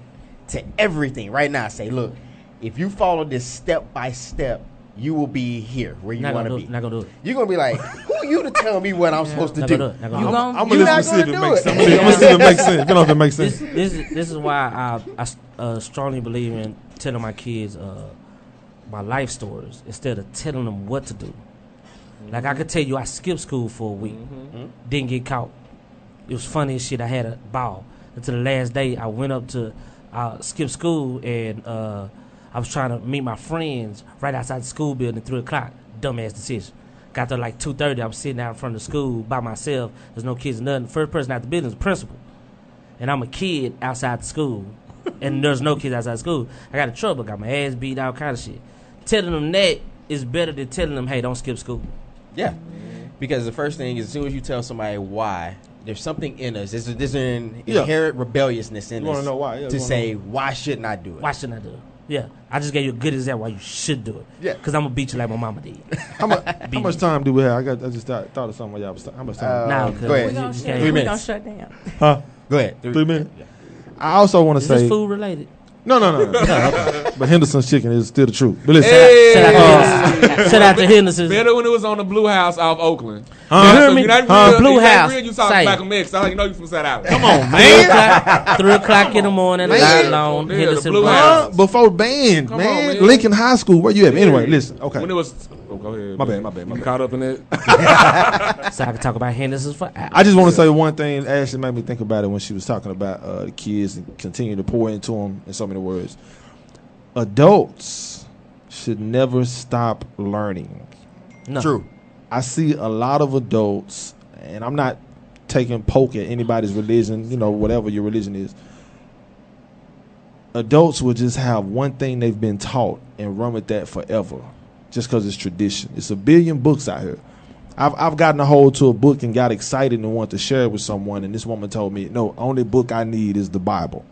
to everything right now. Say, look, if you follow this step by step, you will be here where you want to be. Not going to do it. You're going to be like, who are you to tell me what I'm supposed to do? I'm going to listen to see if it makes sense. I'm going to see if it makes sense. If it makes sense. This is why I strongly believe in telling my kids my life stories instead of telling them what to do. Like, I could tell you I skipped school for a week. Didn't get caught. It was funny as shit. I had a ball. Until the last day, I went up to skip school, and I was trying to meet my friends right outside the school building at 3 o'clock. Dumbass decision. Got there like 2:30. I was sitting out in front of the school by myself. There's no kids or nothing. First person out the building is the principal. And I'm a kid outside the school. And there's no kids outside the school. I got in trouble. Got my ass beat, all kind of shit. Telling them that is better than telling them, hey, don't skip school. Yeah, because the first thing is as soon as you tell somebody why, there's something in us. There's an inherent rebelliousness in us. You want to know why? To say, why shouldn't I do it? Why shouldn't I do it? Yeah, I just gave you a good example why you should do it. Yeah, because I'm gonna beat you like my mama did. How much time do we have? I just thought of something while y'all was talking. How much time? Go ahead. We're gonna shut down. Huh? Go ahead. 3 minutes. Yeah. I also want to say. Is this food related? No. But Henderson's chicken is still the truth. But listen, shout out to Henderson's. Better when it was on the Blue House off Oakland. Blue House. You talk back on mix. I know you from South Africa. Come on, man. 3 o'clock in the morning. Long Henderson Blue House. Before band, man. Lincoln High School. Where you at? Anyway, listen. Okay. When it was. Oh, go ahead. My bad. You caught up in it. So I can talk about Henderson's for hours. I just want to say one thing. Ashley made me think about it when she was talking about the kids and continue to pour into them in so many words. Adults should never stop learning. No. True. I see a lot of adults, and I'm not taking poke at anybody's religion, whatever your religion is. Adults will just have one thing they've been taught and run with that forever, just because it's tradition. It's a billion books out here. I've gotten a hold to a book and got excited and wanted to share it with someone, and this woman told me, no, only book I need is the Bible.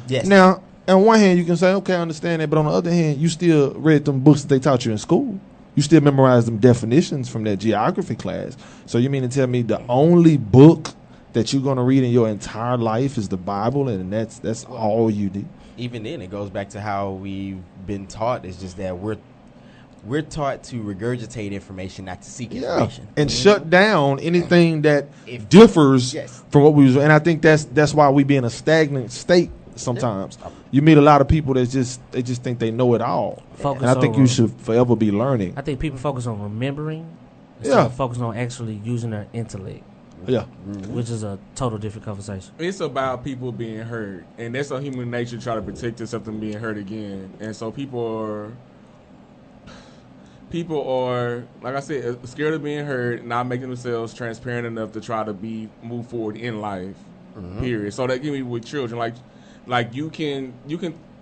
Yes. Now, on one hand, you can say, okay, I understand that, but on the other hand, you still read them books that they taught you in school. You still memorize them definitions from that geography class. So you mean to tell me the only book that you're going to read in your entire life is the Bible, and that's all you need? Even then, it goes back to how we've been taught. It's just that we're taught to regurgitate information, not to seek information, and shut down anything that differs from what we was. And I think that's why we be in a stagnant state sometimes. You meet a lot of people that just think they know it all. And I think you should forever be learning. I think people focus on remembering instead of focusing on actually using their intellect. Yeah. Which is a total different conversation. It's about people being hurt, and that's a human nature to try to protect yourself from being hurt again. And so people are, like I said, scared of being hurt, not making themselves transparent enough to try to move forward in life. Period. So that give me with children, like you can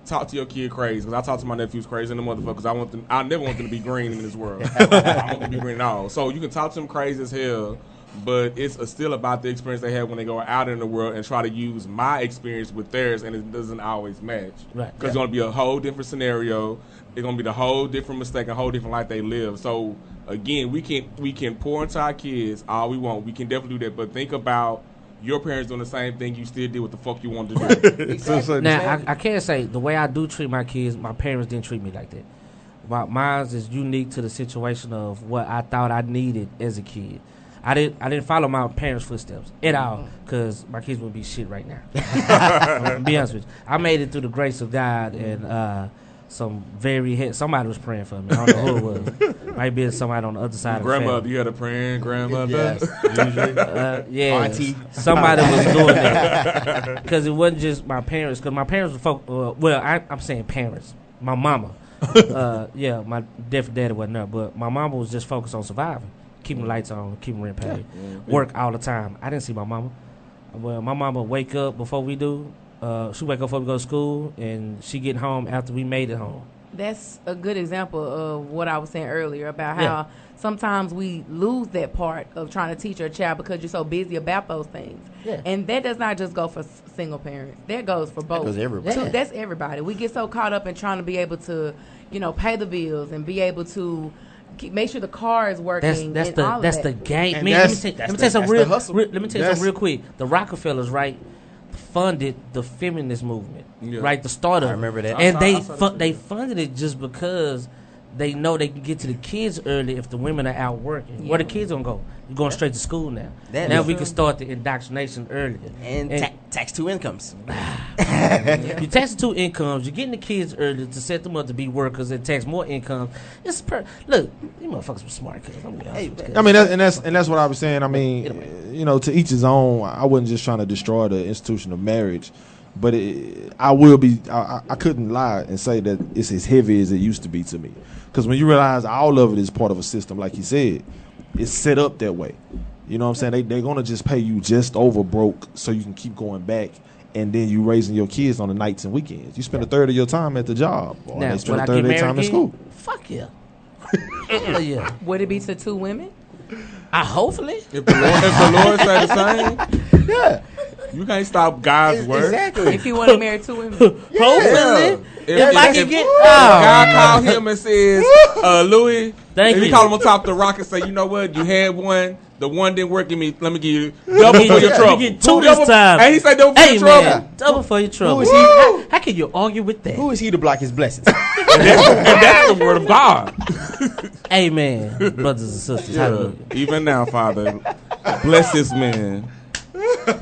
talk to your kid crazy, because I talk to my nephews crazy and the motherfuckers. I never want them to be green in this world. I want them to be green at all. So you can talk to them crazy as hell, but it's still about the experience they have when they go out in the world and try to use my experience with theirs, and it doesn't always match. Right. Because it's going to be a whole different scenario. It's going to be the whole different mistake, a whole different life they live. So, again, we can pour into our kids all we want. We can definitely do that, but think about your parents doing the same thing you still did what the fuck you wanted to do. Exactly. Now, I can't say the way I do treat my kids, my parents didn't treat me like that. Mine is unique to the situation of what I thought I needed as a kid. I didn't follow my parents' footsteps at all, because my kids would be shit right now. To be honest with you, I made it through the grace of God, and somebody was praying for me. I don't know who it was. Might be somebody on the other side of the family. Grandmother, you had a praying grandmother? Yes, usually. Auntie. Somebody was doing that. Because it wasn't just my parents, because my parents were I'm saying parents. My mama. My deaf daddy wasn't there, but my mama was just focused on surviving. Keeping the lights on, keeping rent paid, work all the time. I didn't see my mama. Well, my mama wake up before we do. She wake up before we go to school, and she get home after we made it home. That's a good example of what I was saying earlier about how sometimes we lose that part of trying to teach your child because you're so busy about those things. Yeah. And that does not just go for single parents. That goes for both. That goes everybody. That's everybody. We get so caught up in trying to be able to, pay the bills and be able to make sure the car is working. That's the game. Man, let me tell you something real quick. The Rockefellers, right, funded the feminist movement, right? The start of it. I remember that. And they funded it just because they know they can get to the kids early if the women are out working. Yeah. Where the kids gonna go? You're going straight to school now. Now we can start the indoctrination earlier. And tax two incomes. You tax 2 incomes. You're getting the kids early to set them up to be workers and tax more income. Look, you motherfuckers were smart kids. That's what I was saying. I mean, to each his own. I wasn't just trying to destroy the institution of marriage, but I couldn't lie and say that it's as heavy as it used to be to me. Because when you realize all of it is part of a system, like you said, it's set up that way. You know what I'm saying? They're going to just pay you just over broke so you can keep going back, and then you raising your kids on the nights and weekends. You spend a third of your time at the job, or they spend a third of their time in school. Fuck yeah. Yeah. Would it be to 2 women? Hopefully. If the Lord say the same. Yeah. You can't stop God's word. Exactly. If you want to marry 2 women. Hopefully. If I can get God call him and says, Louis, if he call him on top of the rock and say, you know what, you had one, the one didn't work, let me give you double for your trouble. You get 2 this time. And he said double for your trouble. Double for your trouble. How can you argue with that? Who is he to block his blessings? and that's the word of God. Amen, brothers and sisters. Yeah. Even now, Father, bless this man.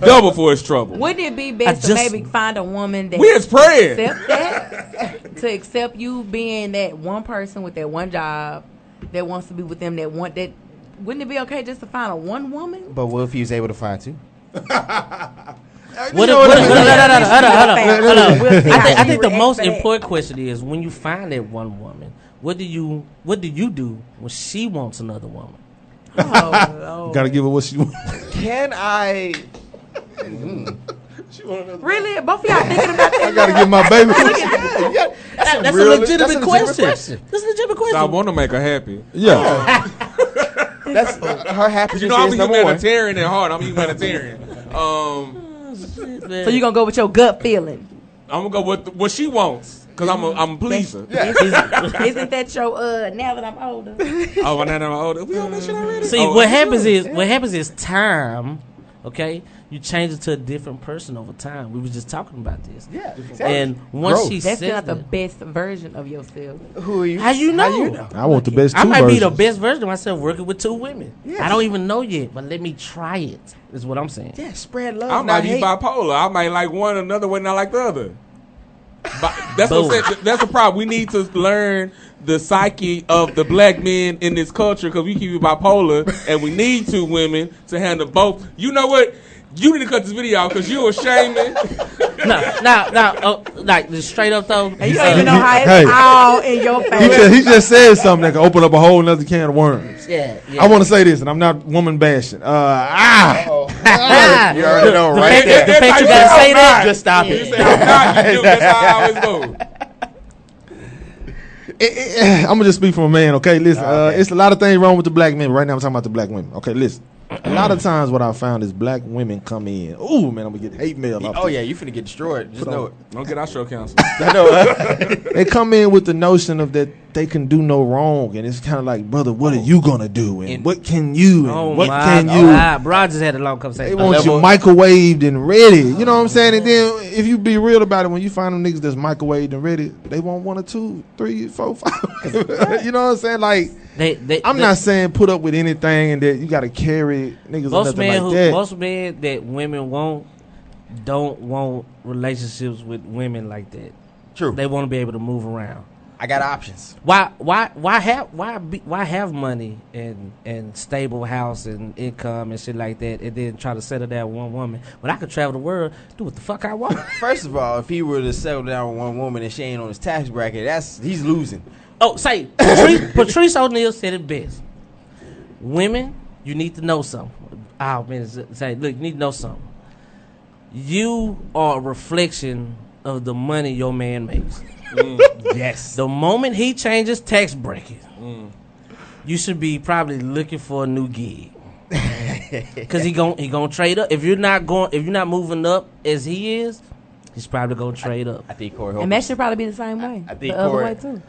Double for his trouble. Wouldn't it be best to maybe find a woman that we is praying accept that, to accept you being that one person with that one job that wants to be with them, that wouldn't it be okay just to find a one woman? But what if he was able to find 2? Hold on. I think the most important question is, when you find that one woman, what do you do when she wants another woman? Gotta give her what she wants. Can I? Really? Both of y'all thinking about that? I gotta give my baby. That's a legitimate question. That's a legitimate question. I want to make her happy. Yeah. That's her happiness. I'm is a humanitarian at heart. I'm a humanitarian. So you gonna go with your gut feeling? I'm gonna go with what she wants. Because I'm a pleaser. Isn't that your now that I'm older? Oh, now that I'm older. We on that shit already? See, what happens is time, okay? you change into a different person over time. We were just talking about this. Yeah, exactly. And once she that's says not the that, best version of yourself. Who are you? how you know? I want the best two I might versions. be the best version of myself working with 2 women. Yes. I don't even know yet, but let me try it. Is what I'm saying. Yeah, spread love. I not might be hate. bipolar. I might like one another way, not like the other. But that's what I'm saying. That's the problem. We need to learn the psyche of the black men in this culture because we keep it bipolar, and we need 2 women to handle both. You know what? You need to cut this video out because you're shaming. No, like just straight up though. And you don't even know how it's all in your face. He just said something that can open up a whole another can of worms. Yeah. I want to say this, and I'm not woman bashing. You already know, right? The fact you gotta say that. Just stop You it. say I'm not. You do. That's how I always go. I'm gonna just speak from a man, okay? Listen, it's a lot of things wrong with the black men. Right now, I'm talking about the black women. Okay, listen. A lot of times, what I found is black women come in. Ooh, man, I'm gonna get hate mail. Oh yeah, you finna get destroyed. Just know it. Don't get our show canceled. I know. They come in with the notion of that they can do no wrong, and it's kind of like, brother, what are you gonna do, and what can you, and what can you? Bro, just had a long conversation. They want you microwaved and ready. You know what I'm saying? And then if you be real about it, when you find them niggas that's microwaved and ready, they want 1 or 2, 3, 4, 5. You know what I'm saying? Like, I'm not saying put up with anything and that you got to carry niggas or nothing like that. Most men that women don't want relationships with women like that. True. They want to be able to move around. I got options. Why have money and stable house and income and shit like that, and then try to settle down with one woman when I could travel the world, do what the fuck I want? First of all, if he were to settle down with one woman and she ain't on his tax bracket, he's losing. Oh, say Patrice O'Neal said it best. Women, you need to know something. Oh man, say look, you need to know something. You are a reflection of the money your man makes. Yes. The moment he changes tax bracket, you should be probably looking for a new gig. Cause he gonna trade up. If you're not moving up as he is, he's probably gonna trade up. I think Corey. And that should probably be the same way. I think the other Corey, way too.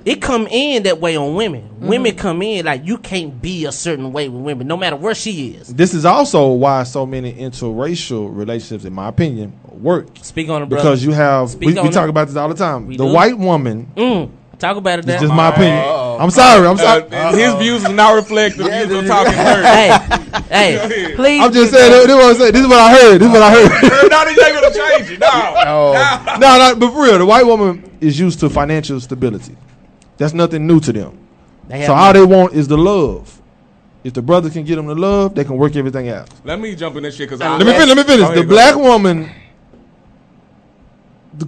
It come in that way on women. Mm-hmm. Women come in like you can't be a certain way with women, no matter where she is. This is also why so many interracial relationships, in my opinion, work. Speak on it, brother. Because you have we talk about this all the time. The white woman. Talk about it. It's just my opinion. I'm sorry. His views do not reflect the views of Talkin. Hey, please. I'm just saying. This is what I heard. No, they ain't gonna change it. No. But for real, the white woman is used to financial stability. That's nothing new to them. So all they want is the love. If the brother can get them the love, they can work everything out. Let me jump in this shit because let me finish. The black woman.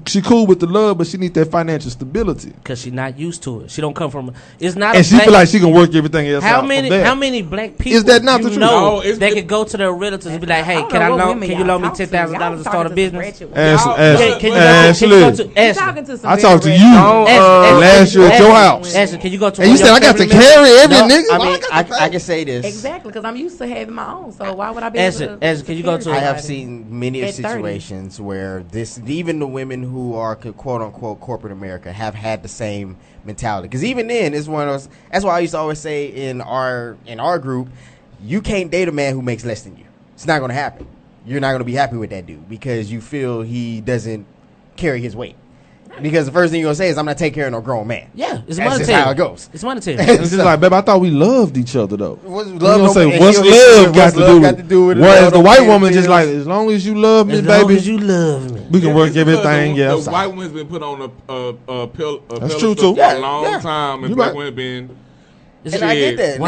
She cool with the love, but she need that financial stability because she not used to it. She don't come from. It's not. And she feel like she can work everything else. How many black people is that not the truth? No, they can go to their relatives and be like, "Hey, can you loan me $10,000 to start a business?" I talked to you last year at your house. Ashley, can you go to? And you said I got to carry every nigga. I mean, I can say this exactly because I'm used to having my own. So why would I be? Ashley, can you go to? I have seen many situations where even the women who are quote unquote corporate America have had the same mentality. Because even then, it's one of those. That's why I used to always say in our group, you can't date a man who makes less than you. It's not going to happen. You're not going to be happy with that dude because you feel he doesn't carry his weight. Because the first thing you're going to say is, I'm not taking care of no grown man. Yeah, it's monetary. That's just how it goes. It's monetary. It's just like, babe, I thought we loved each other, though. What's love got to do with it? Whereas the white woman just like, as long as you love me, baby. As long as you love me. We can work everything. The white woman's been put on a pedestal for a long time, and black women been. And I get that.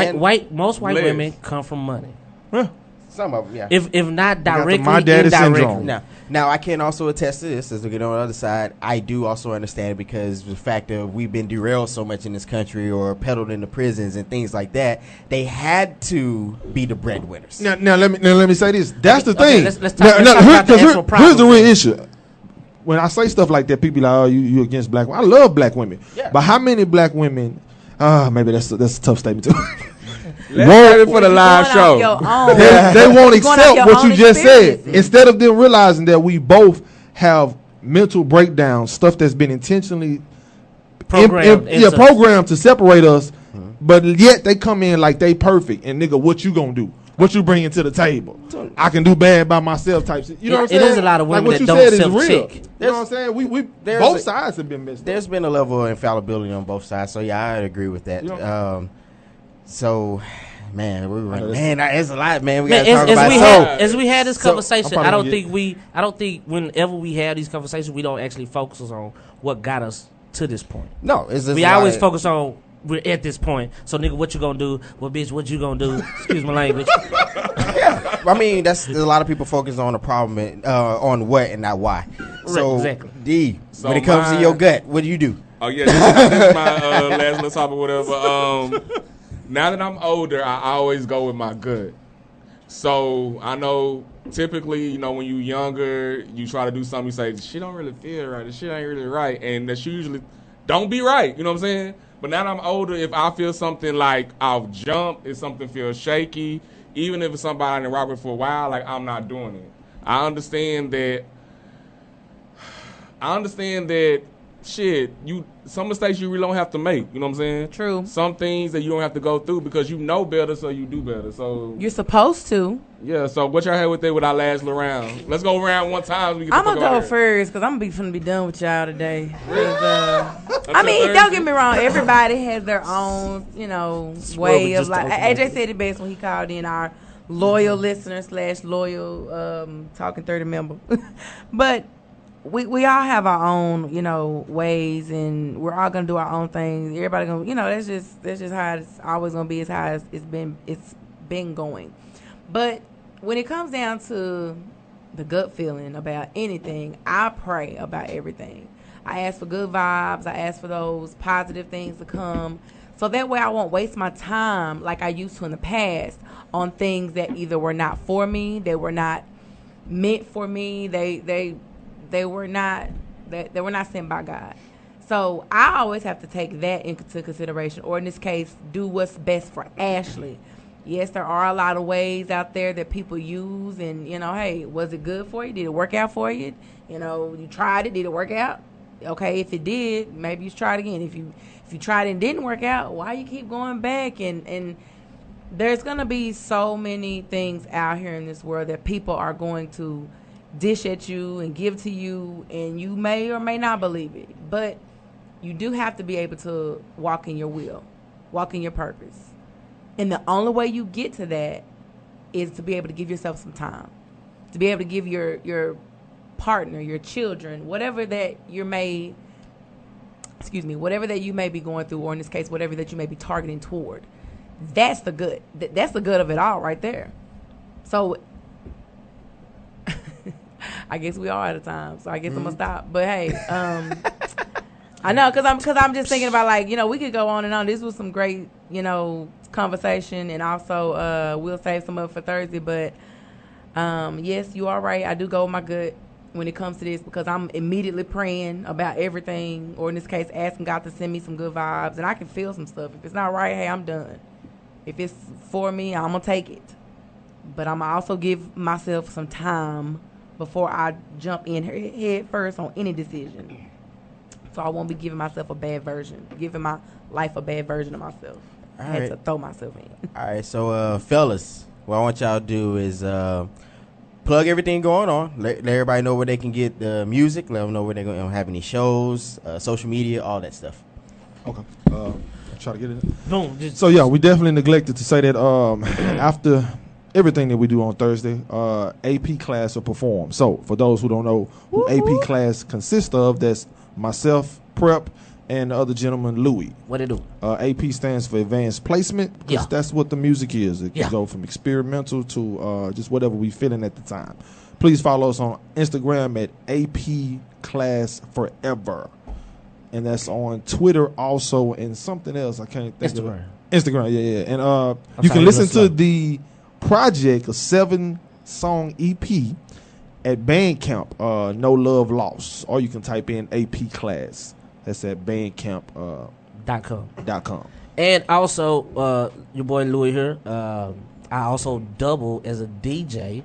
Most white women come from money. Some of them, yeah. If not directly, my daddy syndrome. Now I can also attest to this as we get on the other side. I do also understand it because the fact that we've been derailed so much in this country or peddled into prisons and things like that, they had to be the breadwinners. Now let me say this. That's the thing. Let's talk about the actual problem. Here's the real issue. When I say stuff like that, people are like, "Oh, you against black women?" I love black women, but how many black women? Maybe that's a tough statement too. Let's for the live show. They won't accept what you just said. Instead of them realizing that we both have mental breakdowns, stuff that's been intentionally programmed to separate us, but yet they come in like they perfect. And nigga, what you gonna do? what you bringing to the table. I can do bad by myself type shit. You know what I'm saying? It is a lot of women like what that you don't said is self-check. real. You know what I'm saying? We both sides have been missed. There's been a level of infallibility on both sides, so yeah, I agree with that. So, man, it's a lot, man. We got to talk about it. As we had this conversation, I don't think whenever we have these conversations, we don't actually focus on what got us to this point. No, we always focus on we're at this point. So, nigga, what you gonna do? Well, bitch, what you gonna do? Excuse my language. Yeah, I mean, there's a lot of people focus on the problem and, on what and not why. So, exactly. D, when it comes to your gut, what do you do? Oh yeah, this is my last little topic, whatever. Now that I'm older, I always go with my gut. So I know typically, you know, when you younger, you try to do something, you say, shit don't really feel right, this shit ain't really right, and that's usually don't be right, you know what I'm saying? But now that I'm older, if I feel something like I'll jump, if something feels shaky, even if it's somebody I didn't rock with for a while, like I'm not doing it. I understand that shit, some mistakes you really don't have to make. You know what I'm saying? True. Some things that you don't have to go through because you know better, so you do better. So you're supposed to. Yeah. So what y'all had with our last little round? Let's go around one time. I'm gonna go first because I'm gonna be done with y'all today. I mean, don't get me wrong. Everybody has their own, way of life. AJ said it best when he called in our loyal listener / loyal Talking 30 member, but. We all have our own, ways, and we're all gonna do our own things. Everybody gonna, that's just how it's always gonna be. It's how it's been going. But when it comes down to the gut feeling about anything, I pray about everything. I ask for good vibes. I ask for those positive things to come, so that way I won't waste my time like I used to in the past on things that either were not for me, they were not meant for me, they were not sent by God. So I always have to take that into consideration, or in this case, do what's best for Ashley. Yes, there are a lot of ways out there that people use, and hey, was it good for you? Did it work out for you? You tried it. Did it work out? Okay, if it did, maybe you should try it again. If you tried it and didn't work out, why you keep going back? And there's gonna be so many things out here in this world that people are going to dish at you and give to you, and you may or may not believe it, but you do have to be able to walk in your will, walk in your purpose, and the only way you get to that is to be able to give yourself some time, to be able to give your partner, your children, whatever that you may be going through, or in this case, whatever that you may be targeting toward. That's the good. That's the good of it all right there. So I guess we are out of time, so I guess I'm gonna stop. But hey, I know because I'm just thinking about we could go on and on. This was some great conversation, and also we'll save some of it for Thursday. But yes, you are right. I do go with my gut when it comes to this because I'm immediately praying about everything, or in this case, asking God to send me some good vibes, and I can feel some stuff. If it's not right, hey, I'm done. If it's for me, I'm gonna take it. But I'm gonna also give myself some time before I jump in head first on any decision. So I won't be giving myself giving my life a bad version of myself. I had to throw myself in. All right, so fellas, what I want y'all to do is plug everything going on. Let everybody know where they can get the music. Let them know where they're going to have any shows, social media, all that stuff. Okay. Try to get it. Boom. So yeah, we definitely neglected to say that after everything that we do on Thursday, AP class will perform. So for those who don't know who AP class consists of, that's myself, Prep, and the other gentleman, Louis. What it do? AP stands for Advanced Placement, because that's what the music is. It can go from experimental to just whatever we feeling at the time. Please follow us on Instagram at AP Class Forever. And that's on Twitter also, and something else I can't think of. Instagram, yeah. And you can listen to the project, a 7-song EP at Bandcamp, No Love Lost, or you can type in AP Class. That's at bandcamp.com. And also, your boy Louis here. I also double as a DJ.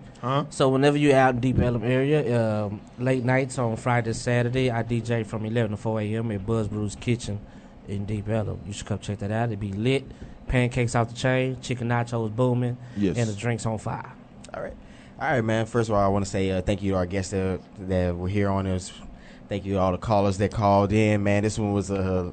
So whenever you're out in Deep Ellum area, late nights on Friday, Saturday, I DJ from 11 to 4 a.m. at Buzz Brew's Kitchen in Deep Ellum. You should come check that out. It'd be lit. pancakes out the chain, chicken nachos booming, Yes. and the drinks on fire. All right, man. First of all, I want to say thank you to our guests that were here on us. Thank you to all the callers that called in, man. This one was a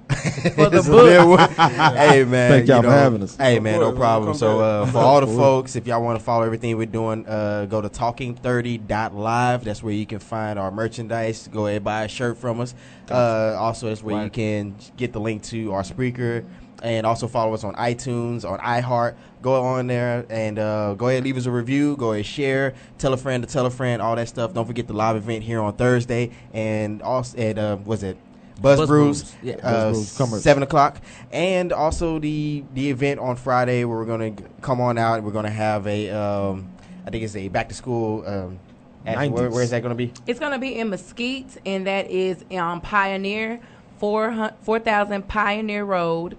for the book. Hey, man. Thank y'all for having us. Hey, man, no problem. So, for all the folks, if y'all want to follow everything we're doing, go to talking30.live. That's where you can find our merchandise. Go ahead and buy a shirt from us. Also, that's where you can get the link to our Spreaker. And also follow us on iTunes, on iHeart. Go on there and go ahead and leave us a review. Go ahead and share. Tell a friend to tell a friend, all that stuff. Don't forget the live event here on Thursday. And also at, was it Buzz Brews? Yeah, Buzz Brews. 7 o'clock. And also the event on Friday where we're going to come on out. We're going to have a, I think it's a back to school. Where is that going to be? It's going to be in Mesquite, and that is on Pioneer, 4000 Pioneer Road.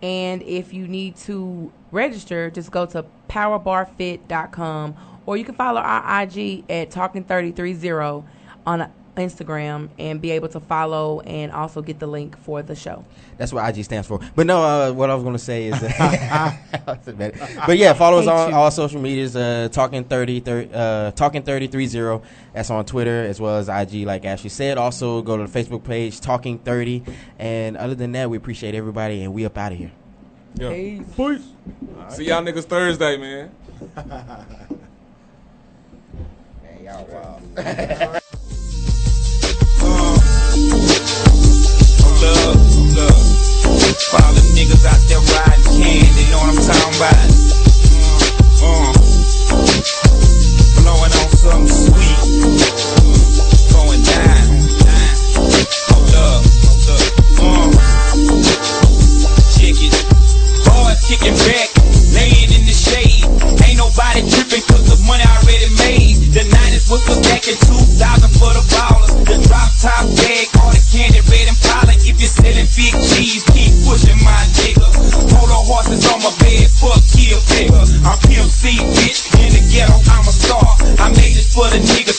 And if you need to register, just go to powerbarfit.com, or you can follow our IG at Talkin3030 on Instagram and be able to follow and also get the link for the show. That's what IG stands for. But no, what I was going to say is, but yeah, follow us on all social medias. Talkin3030. That's on Twitter as well as IG, like Ashley said. Also, go to the Facebook page, Talking30. And other than that, we appreciate everybody, and we up out of here. Yeah. Peace. See y'all niggas Thursday, man. Man, y'all wild. Love. For all the niggas out there riding candy, know what I'm talking about. Blowing on something sweet. Going down. Hold up. Check it. Boys kicking back, laying in the shade. Ain't nobody tripping cause the money already made. The 90s was back in 2000 for the ballers. The drop top bag, all the candy red and pollen. If you're selling big cheese, keep pushing my nigga. Hold on horses on my bed, fuck kill nigga. I'm Pimp C, bitch, in the ghetto, I'm a star. I made this for the niggas